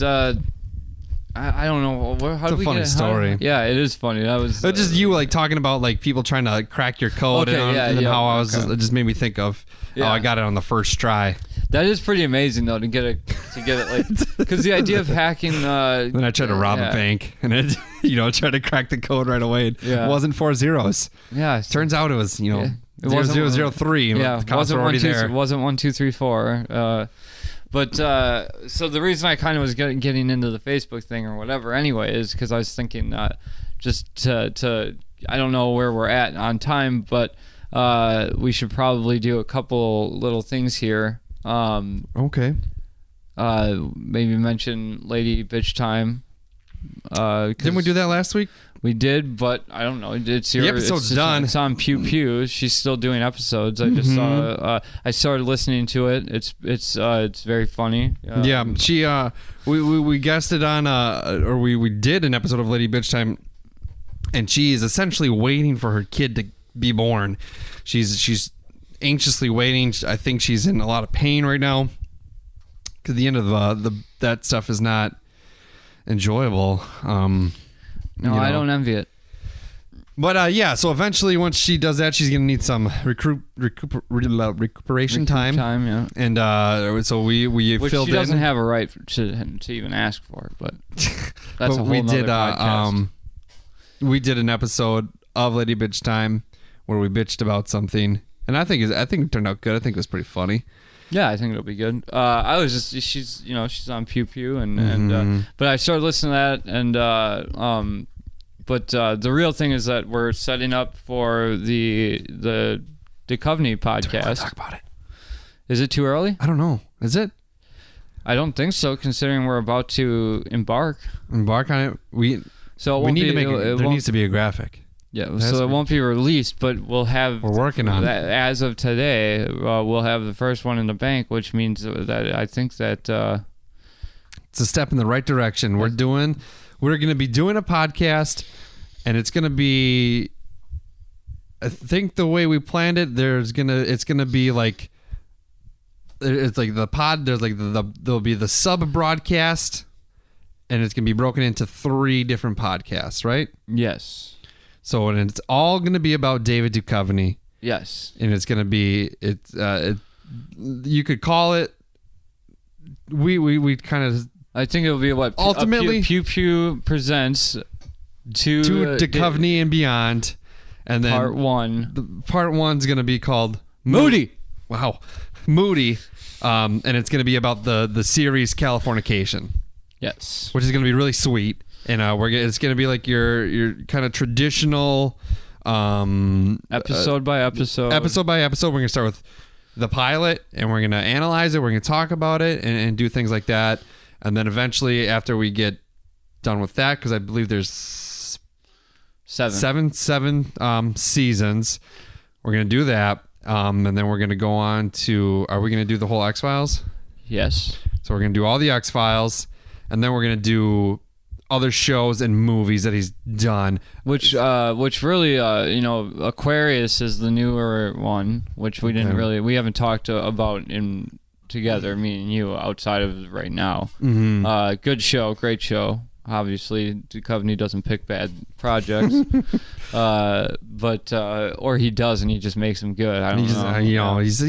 I don't know. How it's a funny story. Yeah, it is funny. That was just you like talking about like people trying to crack your code, and then how I was. It just made me think of how I got it on the first try. That is pretty amazing though to get it like because the idea of hacking. Then I tried to rob a bank and it tried to crack the code right away. It wasn't 4 zeros. Yeah. Turns out it was it 0003. Yeah. The costs were already there. It wasn't 1 2 3 4. But so the reason I kind of was getting into the Facebook thing or whatever anyway is because I was thinking just to I don't know where we're at on time, but we should probably do a couple little things here. Okay. Maybe mention Lady Bitch Time. Didn't we do that last week? We did, but I don't know. The episode's done. It's on Pew Pew. She's still doing episodes. I just saw. I started listening to it. It's very funny. Yeah, she we guested on or we did an episode of Lady Bitch Time, and she is essentially waiting for her kid to be born. She's anxiously waiting. I think she's in a lot of pain right now because the end of that stuff is not enjoyable. No, I don't envy it. But so eventually once she does that, she's gonna need some recuperation time. Yeah. And so we Which filled she in. doesn't have a right to even ask for it, but that's a whole we nother did podcast. We did an episode of Lady Bitch Time where we bitched about something, and I think it turned out good. I think it was pretty funny. Yeah, I think it'll be good. I was just she's on Pew Pew and but I started listening to that and but the real thing is that we're setting up for the Duchovny podcast. Do we want to talk about it? Is it too early? I don't know. Is it? I don't think so, considering we're about to embark on it. We need to make there needs to be a graphic. Yeah, so it won't be released, but we're working on it. As of today, we'll have the first one in the bank, which means that I think that it's a step in the right direction. We're going to be doing a podcast, and it's going to be, I think the way we planned it, it's going to be like, it's like the pod, there's like there'll be the sub broadcast, and it's going to be broken into 3 different podcasts, right? Yes. So, and it's all going to be about David Duchovny. Yes. And it's going to be, you could call it, we kind of, I think it'll be what ultimately Pew Pew presents to Duchovny and beyond, and then part 1. Part 1's going to be called Moody. Wow, Moody, and it's going to be about the series Californication. Yes, which is going to be really sweet, and it's going to be like your kind of traditional episode by episode. Episode by episode, we're going to start with the pilot, and we're going to analyze it. We're going to talk about it and do things like that. And then eventually, after we get done with that, because I believe there's seven seasons, we're going to do that. And then we're going to go on to, are we going to do the whole X-Files? Yes. So we're going to do all the X-Files. and then we're gonna do other shows and movies that he's done. Which really, Aquarius is the newer one, which we haven't talked about in together, me and you, outside of right now. Mm-hmm. Good show, great show. Obviously, Duchovny doesn't pick bad projects, but or he does, and he just makes them good. I don't know. He's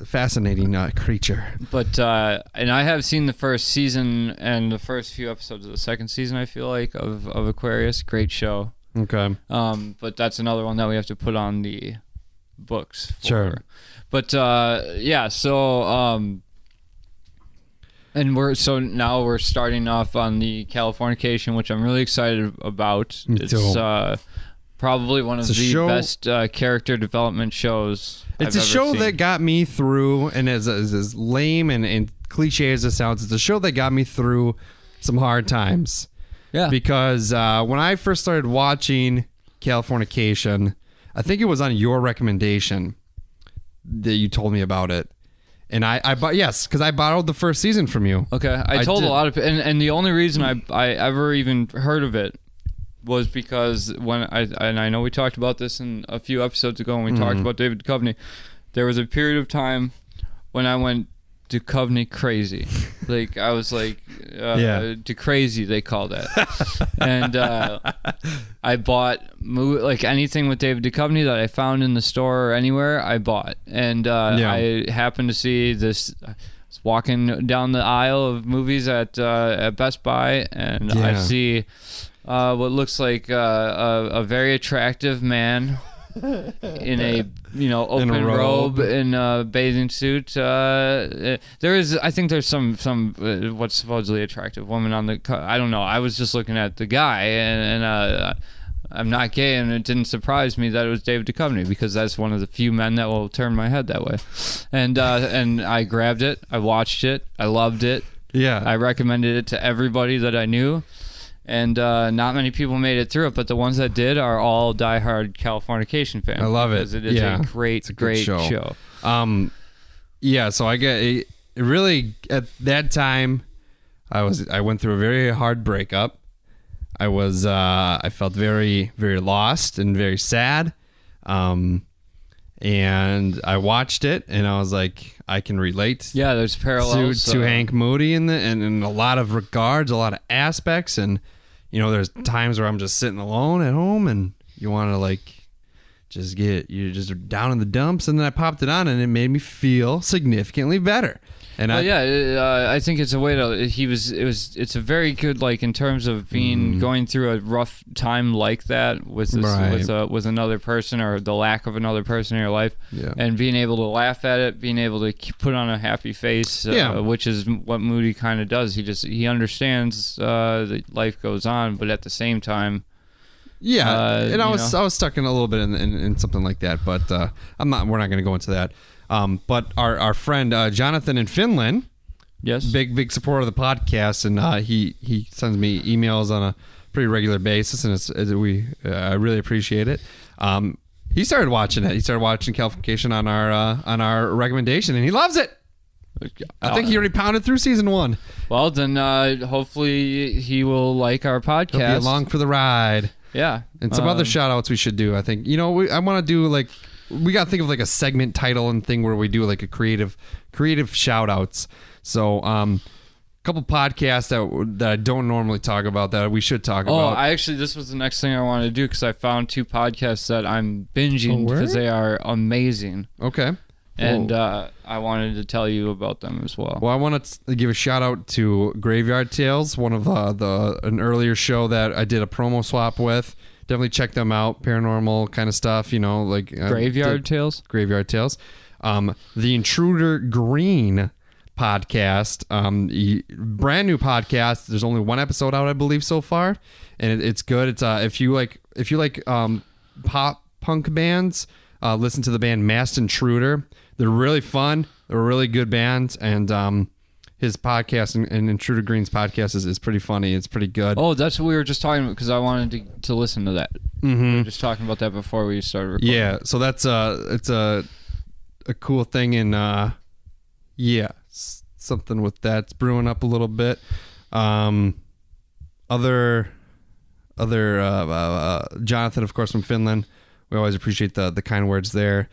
a fascinating creature. But and I have seen the first season and the first few episodes of the second season, I feel like, of Aquarius. Great show. Okay. But that's another one that we have to put on the books for. Sure. But so and now we're starting off on the Californication, which I'm really excited about. It's probably one of the best character development shows It's I've a show ever seen. that got me through, and as lame and cliche as it sounds, it's a show that got me through some hard times. Yeah. Because when I first started watching Californication, I think it was on your recommendation that you told me about it. And I bought, yes, because I borrowed the first season from you. Okay, I told a lot of people, and the only reason I ever even heard of it was because I know we talked about this in a few episodes ago when we talked about David Duchovny. There was a period of time when I went Duchovny crazy. Like, I was like, crazy they call that. And I bought anything with David Duchovny that I found in the store or anywhere, I bought. And I happened to see this. I was walking down the aisle of movies at Best Buy, and I see what looks like a very attractive man in a open robe in a bathing suit. I think there's some what's supposedly attractive woman on the I don't know. I was just looking at the guy, and I'm not gay, and it didn't surprise me that it was David Duchovny, because that's one of the few men that will turn my head that way. And I grabbed it, I watched it, I loved it. Yeah, I recommended it to everybody that I knew. And not many people made it through it, but the ones that did are all diehard Californication fans. I love it. Because it is a great show. So I get it really at that time. I went through a very hard breakup. I felt very, very lost and very sad. And I watched it, and I was like, I can relate. Yeah, there's parallels to Hank Moody in a lot of regards, a lot of aspects, and there's times where I'm just sitting alone at home, and you want to you're just down in the dumps, and then I popped it on, and it made me feel significantly better. And I think it's a way to. It's a very good, in terms of going through a rough time like that with another person, or the lack of another person in your life, and being able to laugh at it, being able to put on a happy face, which is what Moody kind of does. He understands that life goes on, but at the same time. Yeah, and I was stuck in a little bit in something like that, but we're not going to go into that. But our friend Jonathan in Finland, yes, big supporter of the podcast, and he sends me emails on a pretty regular basis, and I really appreciate it. He started watching it. He started watching Californication on our recommendation, and he loves it. I think he already pounded through season 1. Well, then hopefully he will like our podcast. He'll be along for the ride. Yeah, and some other shout outs we should do. I think I want to do we got to think of a segment title and thing where we do a creative shout outs. So a couple podcasts that I don't normally talk about that we should talk about. This was the next thing I wanted to do, because I found 2 podcasts that I'm binging because they are amazing. Okay. And I wanted to tell you about them as well. Well, I want to give a shout out to Graveyard Tales, one of an earlier show that I did a promo swap with. Definitely check them out. Paranormal kind of stuff, Graveyard Tales? Graveyard Tales. The Intruder Green podcast, brand new podcast. There's only 1 episode out, I believe, so far, and it's good. It's if you like pop punk bands, listen to the band Masked Intruder. They're really fun. They're a really good band, and his podcast and Intruder Green's podcast is pretty funny. It's pretty good. Oh, that's what we were just talking about, because I wanted to listen to that. Mm-hmm. We were just talking about that before we started recording. Yeah, so that's it's a cool thing, and something with that's brewing up a little bit. Other Jonathan, of course, from Finland. We always appreciate the kind words there.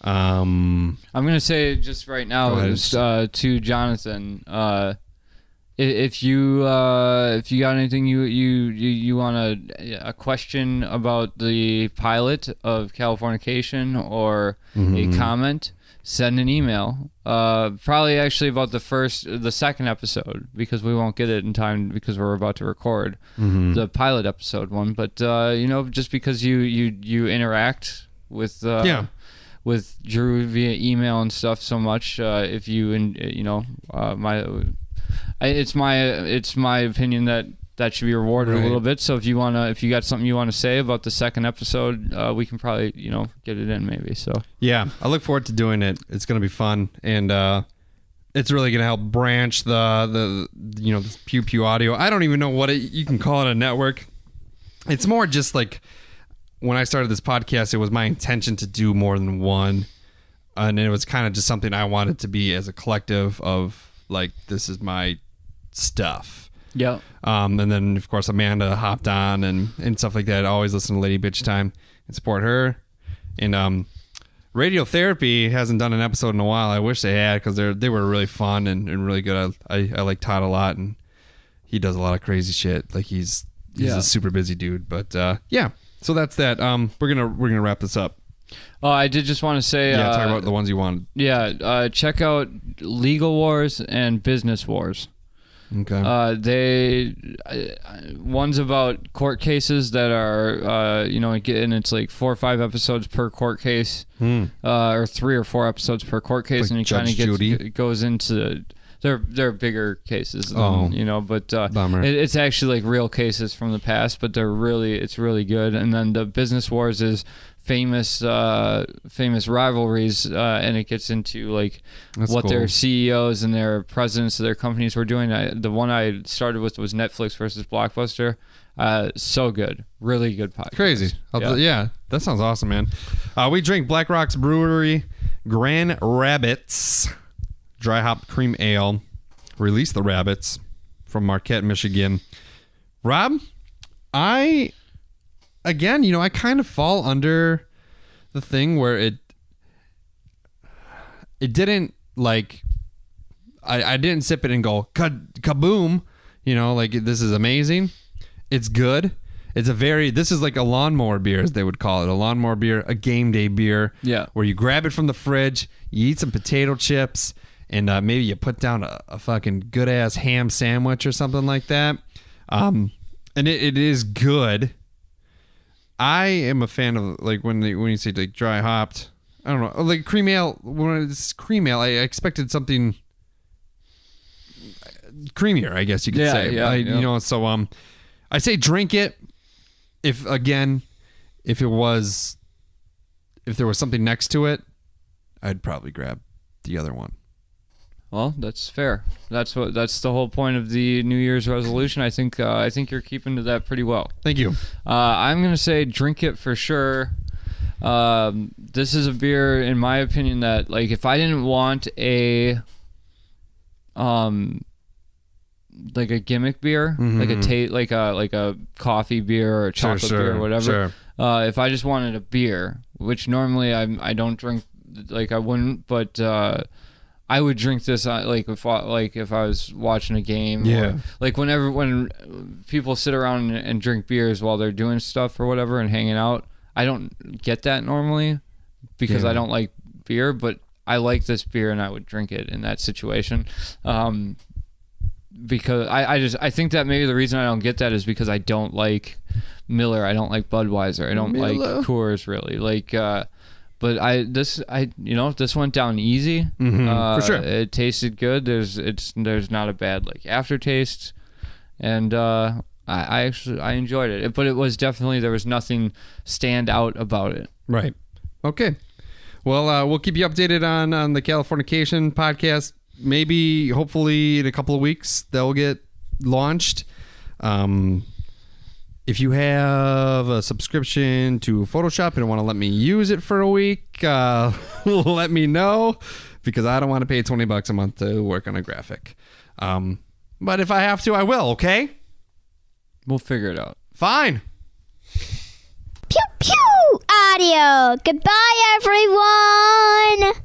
I'm gonna say just right now to Jonathan, if you got anything you want a question about the pilot of Californication or a comment, send an email. Probably actually about the second episode, because we won't get it in time because we're about to record the pilot episode one. But just because you interact with Drew via email and stuff so much, if you it's my opinion that should be rewarded a little bit. So if you got something you want to say about the second episode, we can probably get it in maybe. So yeah, I look forward to doing it. It's gonna be fun, and it's really gonna help branch the Pew Pew Audio. I don't even know what you can call it, a network. It's more just like when I started this podcast, it was my intention to do more than one, and it was kind of just something I wanted to be as a collective of like, this is my stuff. Yeah. And then of course Amanda hopped on and stuff like that. I always listen to Lady Bitch Time and support her. And Radiotherapy hasn't done an episode in a while. I wish they had, because they were really fun and really good. I like Todd a lot, and he does a lot of crazy shit. Like he's a super busy dude. But yeah. So that's that. We're gonna wrap this up. I did just want to say, talk about the ones you wanted. Yeah, check out Legal Wars and Business Wars. Okay. One's about court cases that are, and it's like 4 or 5 episodes per court case, or 3 or 4 episodes per court case, like and it kind of goes into. They're bigger cases, but it's actually like real cases from the past, but it's really good. And then the Business Wars is famous rivalries, and it gets into like their CEOs and their presidents of their companies were doing. The one I started with was Netflix versus Blockbuster. So good, really good podcast. Crazy. Yeah, that sounds awesome, man. We drink Blackrocks Brewery Grand Rabbits Dry Hop Cream Ale. Release the Rabbits from Marquette, Michigan. Rob, I kind of fall under the thing where it didn't like, I didn't sip it and go kaboom, like this is amazing. It's good. This is like a lawnmower beer, as they would call it. A lawnmower beer, a game day beer. Yeah. Where you grab it from the fridge, you eat some potato chips, and maybe you put down a fucking good ass ham sandwich or something like that. And it is good. I am a fan of like when you say like dry hopped. I don't know, like cream ale. When it's cream ale, I expected something creamier, I guess you could say. Yeah. So I say drink it. If there was something next to it, I'd probably grab the other one. Well, that's fair. That's the whole point of the New Year's resolution. I think you're keeping to that pretty well. Thank you. I'm gonna say drink it for sure. This is a beer, in my opinion, that like if I didn't want a like a gimmick beer, like a coffee beer or a chocolate beer or whatever. If I just wanted a beer, which normally I don't drink, like I wouldn't, but I would drink this if I was watching a game. Yeah. Or like when people sit around and drink beers while they're doing stuff or whatever and hanging out, I don't get that normally because I don't like beer, but I like this beer and I would drink it in that situation. Because I think that maybe the reason I don't get that is because I don't like Miller, I don't like Budweiser, I don't like Coors really. But this went down easy. For sure. It tasted good. There's not a bad like aftertaste, and I enjoyed it. But it was definitely, there was nothing stand out about it. Right. Okay. Well, we'll keep you updated on the Californication podcast. Maybe, hopefully, in a couple of weeks they'll get launched. If you have a subscription to Photoshop and want to let me use it for a week, let me know. because I don't want to pay $20 a month to work on a graphic. But if I have to, I will, okay? We'll figure it out. Fine. Pew pew audio. Goodbye, everyone.